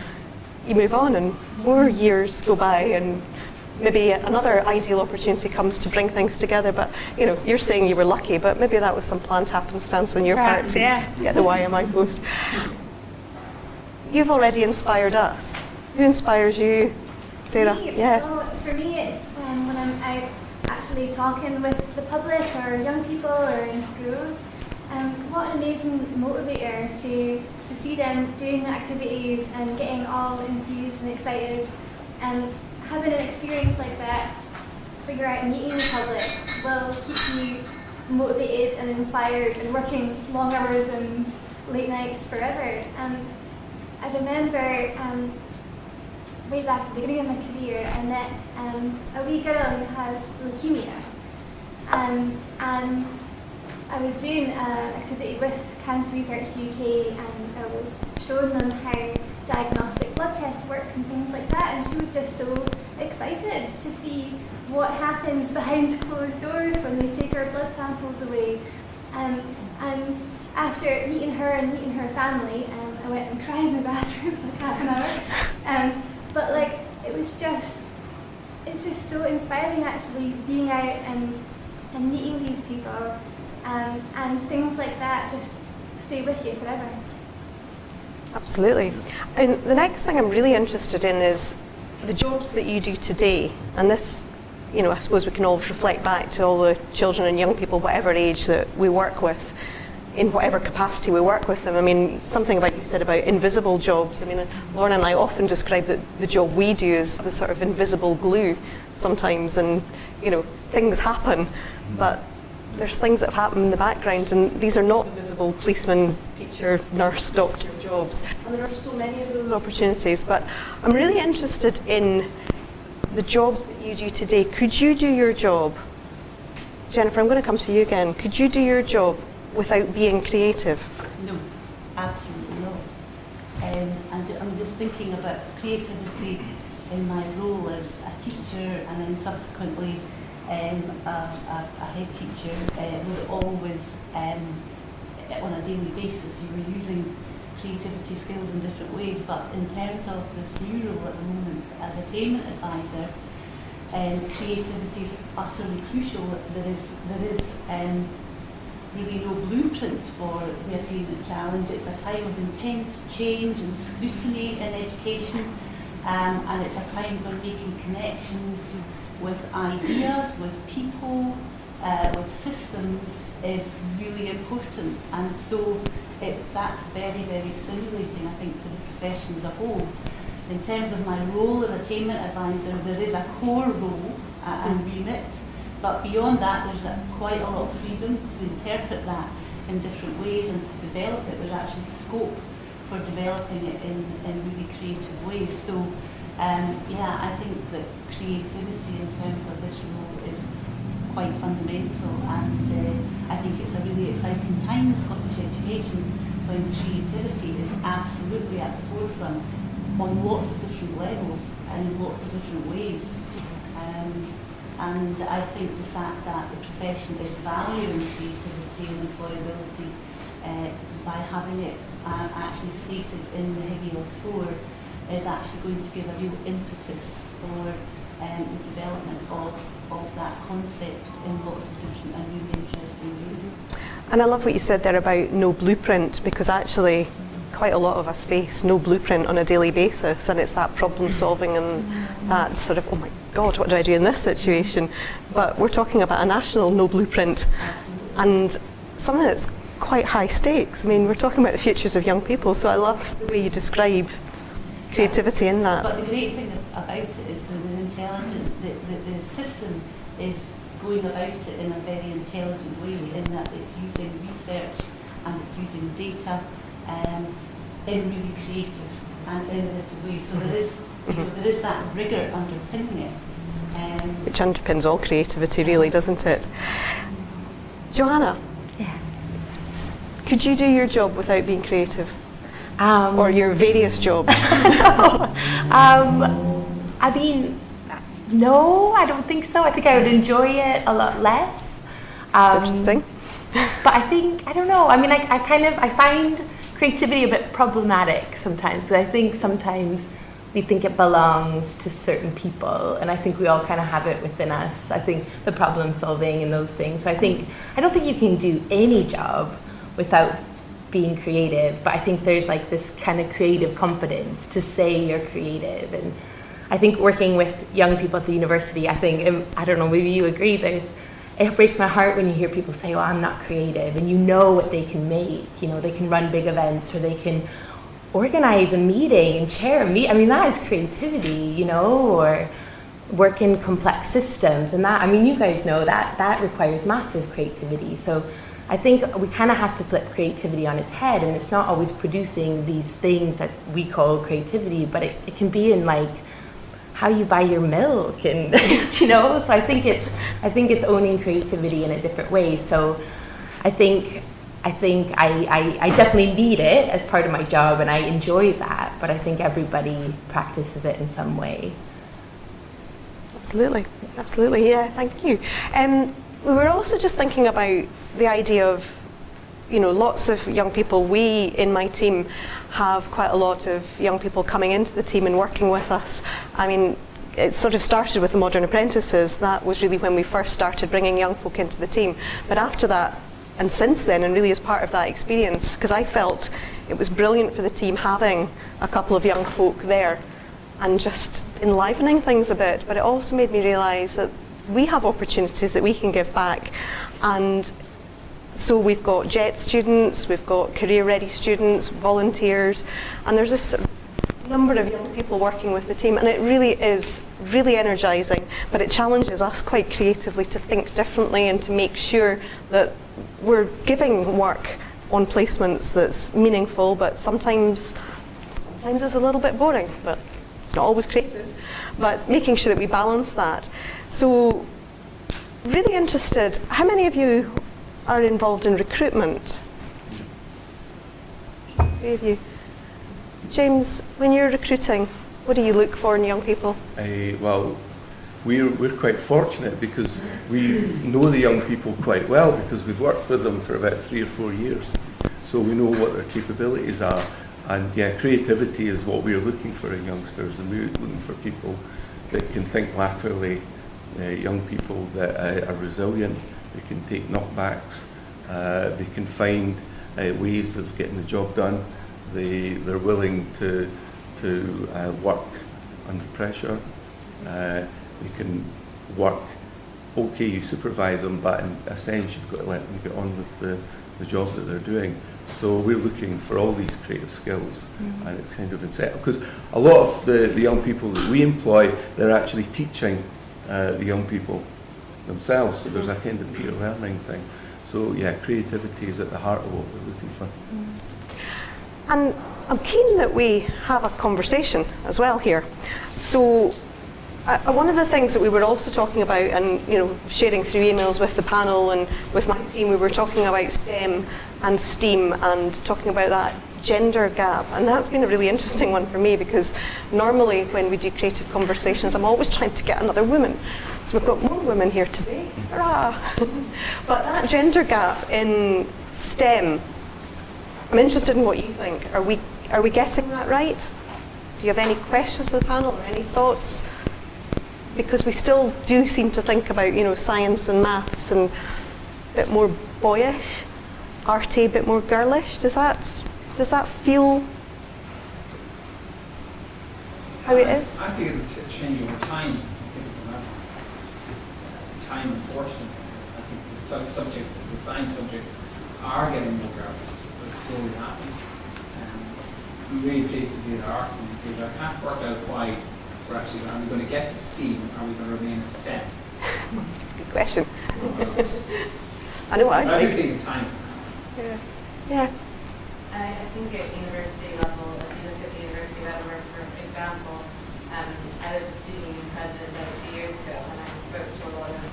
you move on and more years go by and maybe another ideal opportunity comes to bring things together. But you know, you're saying you were lucky, but maybe that was some planned happenstance on your part to get the YMI post. You've already inspired us. Who inspires you, Sarah? Yeah. So for me, it's when I'm out actually talking with the public or young people or in schools. What an amazing motivator to see them doing the activities and getting all enthused and excited. And having an experience like that, where you're out meeting the public, will keep you motivated and inspired and working long hours and late nights forever. And I remember way back at the beginning of my career, I met a wee girl who has leukemia. And I was doing an activity with Cancer Research UK, and I was showing them how diagnostic blood tests work and things like that, and she was just so excited to see what happens behind closed doors when they take our blood samples away. And after meeting her and meeting her family, I went and cried in the bathroom for like half an hour. But like, it's just so inspiring actually being out and meeting these people, and things like that just stay with you forever. Absolutely. And the next thing I'm really interested in is the jobs that you do today. And this I suppose we can always reflect back to all the children and young people, whatever age that we work with, in whatever capacity we work with them. I mean, something about you said about invisible jobs. I mean, Lauren and I often describe that the job we do is the sort of invisible glue sometimes, and things happen, but there's things that happen in the background, and these are not visible policeman, teacher, nurse, doctor jobs. And there are so many of those opportunities. But I'm really interested in the jobs that you do today. Could you do your job, Jennifer, I'm going to come to you again. Could you do your job without being creative? No, absolutely not. And I'm just thinking about creativity in my role as a teacher, and then subsequently a head teacher. Was always on a daily basis. You were using creativity skills in different ways, but in terms of this new role at the moment as Attainment advisor, creativity is utterly crucial. There is really no blueprint for the Attainment Challenge. It's a time of intense change and scrutiny in education, and it's a time when making connections with ideas, with people, with systems is really important, and so that's very, very stimulating, I think, for the profession as a whole. In terms of my role as Attainment advisor, there is a core role and remit, but beyond that there's quite a lot of freedom to interpret that in different ways and to develop it. There's actually scope for developing it in really creative ways. So I think that creativity in terms of this role is quite fundamental, and I think it's a really exciting time in Scottish education when creativity is absolutely at the forefront on lots of different levels and in lots of different ways. And I think the fact that the profession is valuing creativity and employability by having it actually stated in the Higgiel score is actually going to give a real impetus for the development of that concept in lots of different and really interesting ways. And I love what you said there about no blueprint, because actually quite a lot of us face no blueprint on a daily basis, and it's that problem solving and that sort of, oh my God, what do I do in this situation? But we're talking about a national no blueprint, and something that's quite high stakes. I mean, we're talking about the futures of young people, so I love the way you describe creativity in that. But the great thing about it is the system is going about it in a very intelligent way, in that it's using research and it's using data in really creative and innovative ways. So there is that rigour underpinning it. Which underpins all creativity, really, doesn't it? Johanna? Yeah. Could you do your job without being creative? Or your various jobs? I mean, no, I don't think so. I think I would enjoy it a lot less. Interesting. But I think, I don't know, I mean, I find creativity a bit problematic sometimes, because I think sometimes we think it belongs to certain people, and I think we all kind of have it within us. I think the problem solving and those things. So I don't think you can do any job without being creative, but I think there's like this kind of creative competence to say you're creative. And I think working with young people at the university, I don't know, maybe you agree, it breaks my heart when you hear people say, oh, I'm not creative, and you know what they can make. They can run big events, or they can organize a meeting and chair a meeting. I mean, that is creativity, or work in complex systems. And that, I mean, you guys know that requires massive creativity. So I think we kind of have to flip creativity on its head, and it's not always producing these things that we call creativity, but it can be in like how you buy your milk, and so I think it's owning creativity in a different way. So I think I definitely need it as part of my job, and I enjoy that, but I think everybody practices it in some way. Absolutely, yeah, thank you. We were also just thinking about the idea of, lots of young people. We, in my team, have quite a lot of young people coming into the team and working with us. I mean, it sort of started with the Modern Apprentices. That was really when we first started bringing young folk into the team. But after that, and since then, and really as part of that experience, because I felt it was brilliant for the team having a couple of young folk there and just enlivening things a bit, but it also made me realise that we have opportunities that we can give back. And so we've got JET students, we've got career-ready students, volunteers, and there's this number of young people working with the team, and it really is really energising, but it challenges us quite creatively to think differently and to make sure that we're giving work on placements that's meaningful, but sometimes it's a little bit boring, but it's not always creative, but making sure that we balance that. So really interested, how many of you are involved in recruitment? 3 of you. James, when you're recruiting, what do you look for in young people? Well, we're quite fortunate because we know the young people quite well because we've worked with them for about 3 or 4 years. So we know what their capabilities are. And yeah, creativity is what we're looking for in youngsters, and we're looking for people that can think laterally, young people that are resilient, they can take knockbacks, they can find ways of getting the job done. They're willing to work under pressure. They can work. Okay, you supervise them, but in a sense, you've got to let them get on with the job that they're doing. So we're looking for all these creative skills, and it's kind of inset because a lot of the young people that we employ, they're actually teaching the young people themselves. So there's a kind of peer learning thing. So yeah, creativity is at the heart of what we're looking for. And I'm keen that we have a conversation as well here. So one of the things that we were also talking about, and sharing through emails with the panel and with my team, we were talking about STEM and STEAM and talking about that gender gap. And that's been a really interesting one for me because normally when we do creative conversations, I'm always trying to get another woman. So we've got more women here today. Hurrah! But that gender gap in STEM, I'm interested in what you think. Are we getting that right? Do you have any questions for the panel or any thoughts? Because we still do seem to think about, science and maths and a bit more boyish, arty, a bit more girlish. Does that feel how it is? I think it'll change over time. I think it's a matter of time and fortune. I think the science subjects are getting more girlish. It's slowly happening. Many places in art and I can't work out why we're actually going to get to STEAM, are we going to remain a STEM? Good question. I know what I do think in time. Yeah. I think at university level, if you look at the University of Edinburgh, for example, I was a student union president there 2 years ago, and I spoke to a lot of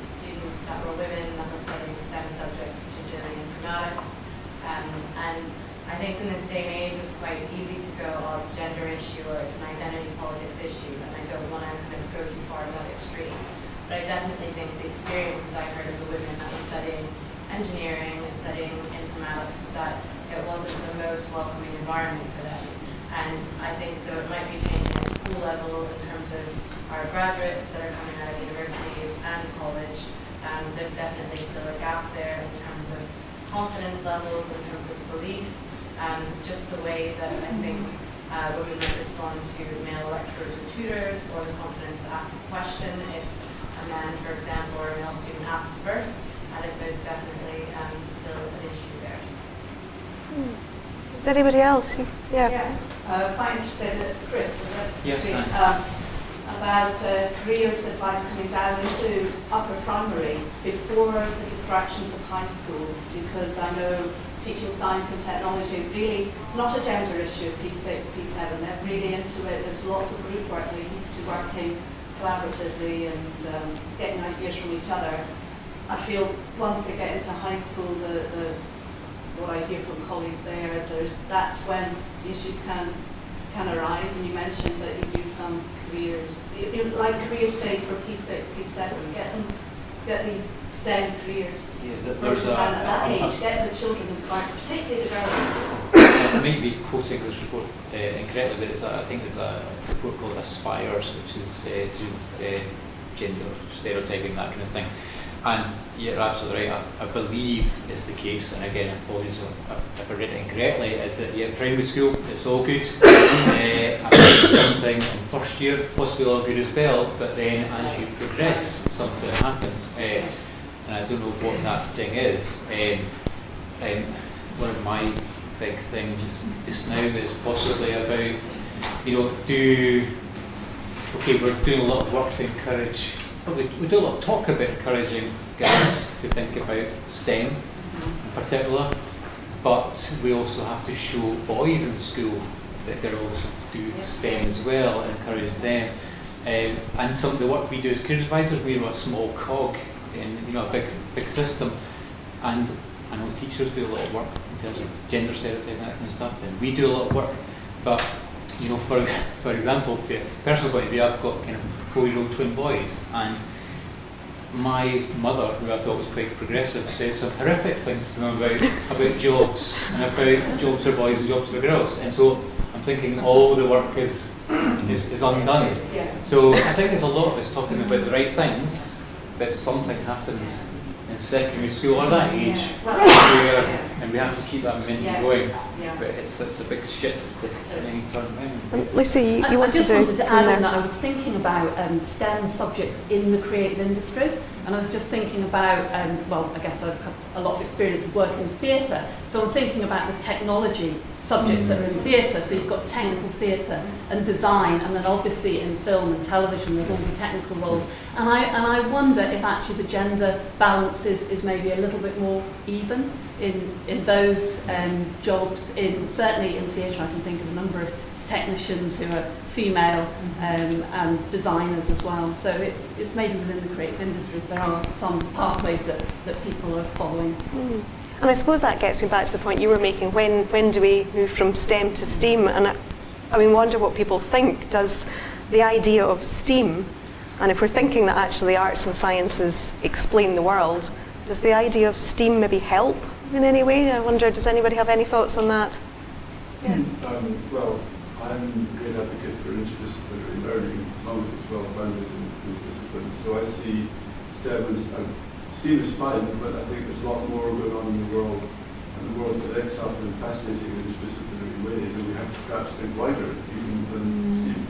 students that were women that were studying STEM subjects, particularly informatics, and I think in this day and age it's quite easy to go, it's a gender issue or it's an identity politics issue, and I don't want to kind of go too far to that extreme. But I definitely think the experiences I heard of the women that were studying engineering and studying informatics is that it wasn't the most welcoming environment for them. And I think though it might be changing at school level in terms of our graduates that are coming out of universities and college, there's definitely still a gap there in terms of confidence levels, in terms of belief. Just the way that I think women might respond to male lecturers or tutors, or the confidence to ask a question if a man, for example, or a male student asks first. I think there's definitely still an issue there. Is anybody else? Yeah. Quite interested, Chris, Yes, about careers advice coming down into upper primary before the distractions of high school, because I know teaching science and technology, really, it's not a gender issue, P6, P7, they're really into it. There's lots of group work, they're used to working collaboratively and getting ideas from each other. I feel once they get into high school, what I hear from colleagues there, that's when the issues can arise. And you mentioned that you do some careers, like careers say for P6, P7, get the STEM careers. Yeah, there's at that age, get the children inspired, particularly the girls. I might be quoting this report incorrectly, but I think there's a report called Aspires, which is to do with gender stereotyping, that kind of thing. And you're absolutely right, I believe it's the case, and again, apologies if I read it incorrectly, is that primary school, it's all good. I think something in first year, possibly all good as well, but then as you progress, something happens. And I don't know what that thing is. One of my big things just now is possibly about, we're doing a lot of work to encourage, we do a lot of talk about encouraging girls to think about STEM in particular, but we also have to show boys in school that girls do STEM as well and encourage them. And some of the work we do as career advisors, we're a small cog in a big system, and I know teachers do a lot of work in terms of gender stereotyping and that kind of stuff, and we do a lot of work, but for example, the personal point of view, I've got kind of 4-year-old twin boys, and my mother, who I thought was quite progressive, says some horrific things to them about jobs, and about jobs for boys and jobs for girls, and so I'm thinking all the work is undone. So I think there's a lot of us talking about the right things, but something happens in secondary school or that age, and we have to keep that momentum going. But it's a big shift at any turn around. Lucy, you I just wanted to add in in that I was thinking about STEM subjects in the creative industries, and I was just thinking about, I guess I've had a lot of experience of working in theatre, so I'm thinking about the technology subjects that are in theatre. So you've got technical theatre and design, and then obviously in film and television there's all the technical roles. And I wonder if actually the gender balance is maybe a little bit more even in those jobs. Certainly in theatre, I can think of a number of technicians who are female and designers as well. So it's maybe within the creative industries there are some pathways that people are following. And I suppose that gets me back to the point you were making. When do we move from STEM to STEAM? And I wonder what people think. Does the idea of STEAM, and if we're thinking that actually arts and sciences explain the world, does the idea of STEAM maybe help in any way? I wonder, does anybody have any thoughts on that? Yeah. Well, I'm a great advocate for interdisciplinary learning as long as it's well founded in disciplines. So I see STEM as STEAM is fine, but I think there's a lot more going on in the world, and the world connects up in fascinating interdisciplinary ways, and we have to perhaps think wider even than STEAM.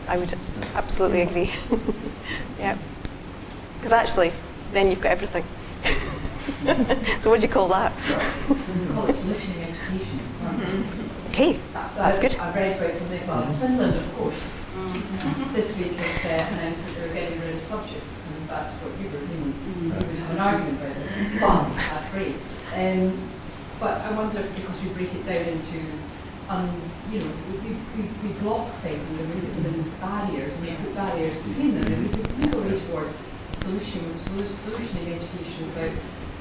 I would absolutely agree. Yeah, because actually, then you've got everything. So what do you call that? We call it solutioning education. Okay, that's good. I've read about something about Finland, of course. This week has announced that they're getting rid of subjects, and that's what you were doing. We have an argument about this, but that's great. But I wonder, because we break it down into, we block things and we put them in barriers, and we put barriers between them, and we could go right towards solutioning education about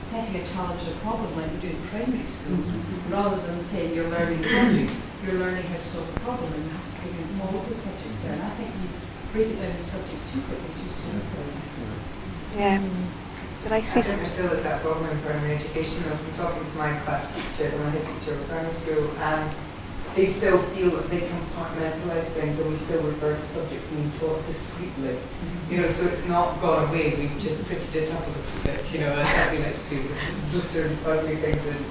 setting a challenge, a problem like we do in primary schools, rather than saying you're learning a subject, you're learning how to solve a problem, and you have to give you more of the subjects there. And I think you break it down to subject too quickly, too soon. Yeah. Did I see? There still is that problem in primary education. I've been talking to my class teachers and my head teacher of primary school, and they still feel that they compartmentalise things, and we still refer to subjects being taught discreetly. So it's not gone away. We've just prettied it up a little bit, as we like to do with glitter and sparkly things, and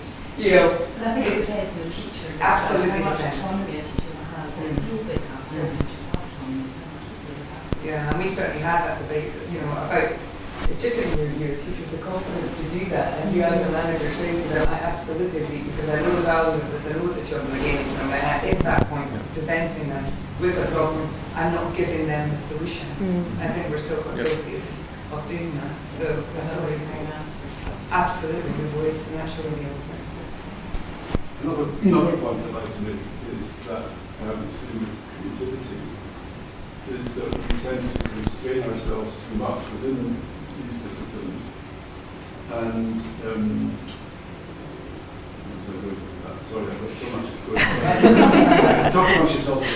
But I think it depends on the teachers. Absolutely how much depends. autonomy a teacher has, or feel they have. Some teachers have autonomy, some teachers don't have. yeah, and we've certainly had that debate, about. It's just giving your teachers the confidence to do that, and you as a manager saying to them, I absolutely agree, because I know the value of this, I know what the children are gaining from it, and it's that point of presenting them with a problem and not giving them the solution. I think we're still quite guilty of doing that, so that's all we can absolutely move away from the natural and the alternative. Another point I'd like to make is that it's to do with creativity, is that we tend to constrain ourselves too much within these disciplines. And sorry, I've got so much going on. Talk amongst yourselves.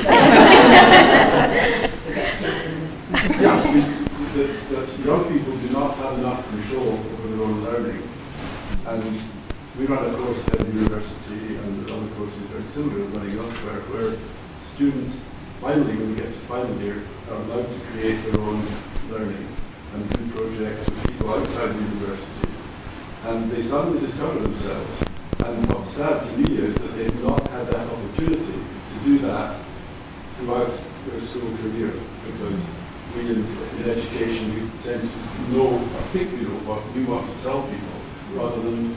That young people do not have enough control over their own learning. And we run a course at the university, and other courses very similar running elsewhere, where students finally, when we get to final year, are allowed to create their own learning. and do projects with people outside the university. And they suddenly discover themselves. And what's sad to me is that they've not had that opportunity to do that throughout their school career, because we in education, we tend to know, or think we know what we want to tell people, rather than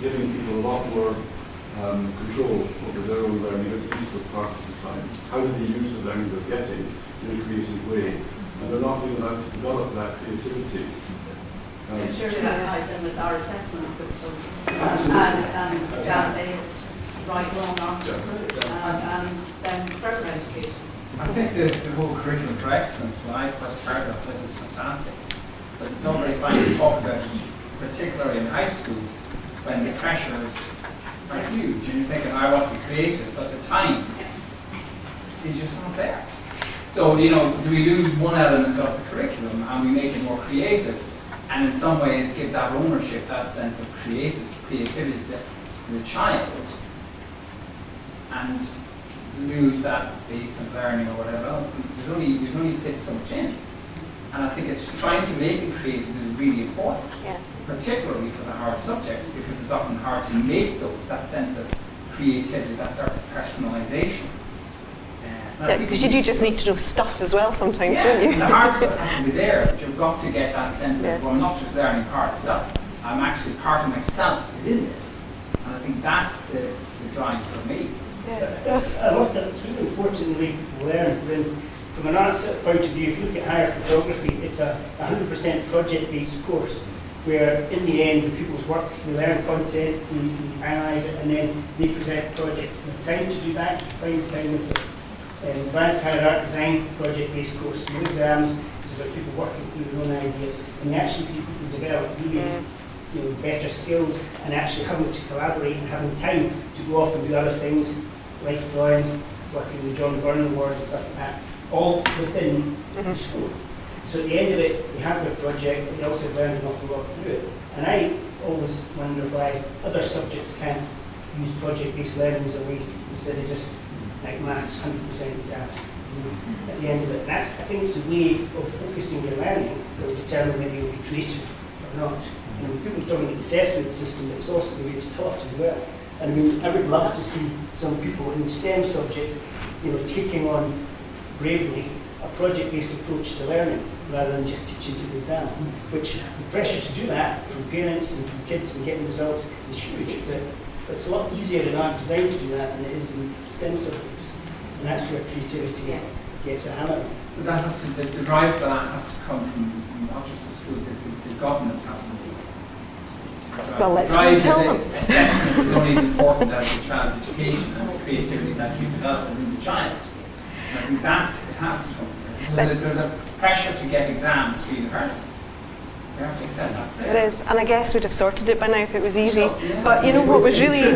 giving people a lot more control over their own learning, at least for part of the time. How do they use the learning they're getting in a creative way? And they're not being allowed to develop that creativity. And surely that ties in with our assessment system and based right along answer and then further education. I think the whole curriculum for excellence, when I first heard of this, is fantastic. But it's all very fine to talk about it, particularly in high schools, when the pressures are huge and you're thinking, I want to be creative, but the time is just not there. So, do we lose one element of the curriculum and we make it more creative, and in some ways give that ownership, that sense of creativity to the child, and lose that base of learning or whatever else? And there's only fit so much in. And I think it's trying to make it creative is really important, particularly for the hard subjects, because it's often hard to make that sense of creativity, that sort of personalisation. Because you do just need to know stuff as well sometimes, don't you? The hard stuff has to be there, but you've got to get that sense of, well, I'm not just learning hard stuff, I'm actually, part of myself is in this. And I think that's the drive for me. I look at it, it's really importantly learn from an arts point of view. If you look at higher photography, it's a 100% project-based course, where in the end the pupils work, they learn content, they analyse it, and then they present projects. And the time to do that, you find the time with it. Advanced Higher Art Design project-based course, no exams, it's about people working through their own ideas, and you actually see people develop really better skills and actually having to collaborate and having time to go off and do other things, life drawing, working with John Byrne Award and stuff like that, all within the school. So at the end of it, they have their project, but they also learn an awful lot through it. And I always wonder why other subjects can't use project-based learning as a way, instead of just like maths, 100% exams. At the end of it, and that's, I think it's a way of focusing your learning that will determine whether you'll be creative or not. People are talking about the assessment system, but it's also the way it's taught as well. And I mean, I would love to see some people in STEM subjects, taking on bravely a project-based approach to learning rather than just teaching to the exam. Which the pressure to do that from parents and from kids and getting results is huge. But it's a lot easier in art design to do that than it is in STEM subjects. And that's where creativity gets a hammer. That has to, the drive for that has to come from not just the school, the government has to be. Well, let's go tell them. Assessment is only as important as the child's education and the creativity that you develop within the child. And I think it has to come from there. So there's a pressure to get exams for universities. We have to accept that's there. It is, and I guess we'd have sorted it by now if it was easy. But what was really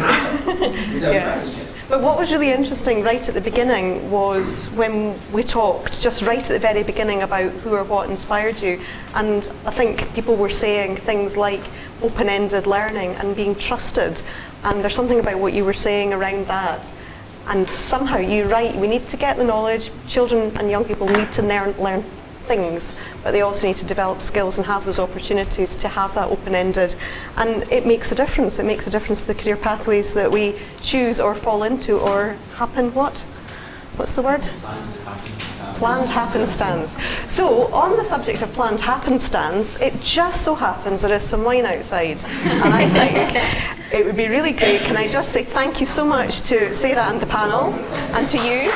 But what was really interesting right at the beginning was when we talked just right at the very beginning about who or what inspired you, and I think people were saying things like open-ended learning and being trusted, and there's something about what you were saying around that. And somehow you're right, we need to get the knowledge. Children and young people need to learn things, but they also need to develop skills and have those opportunities to have that open-ended. And it makes a difference. It makes a difference to the career pathways that we choose or fall into or happen, what's the word? Planned happenstance. So on the subject of planned happenstance, it just so happens there is some wine outside. And I think it would be really great. Can I just say thank you so much to Sarah and the panel, and to you.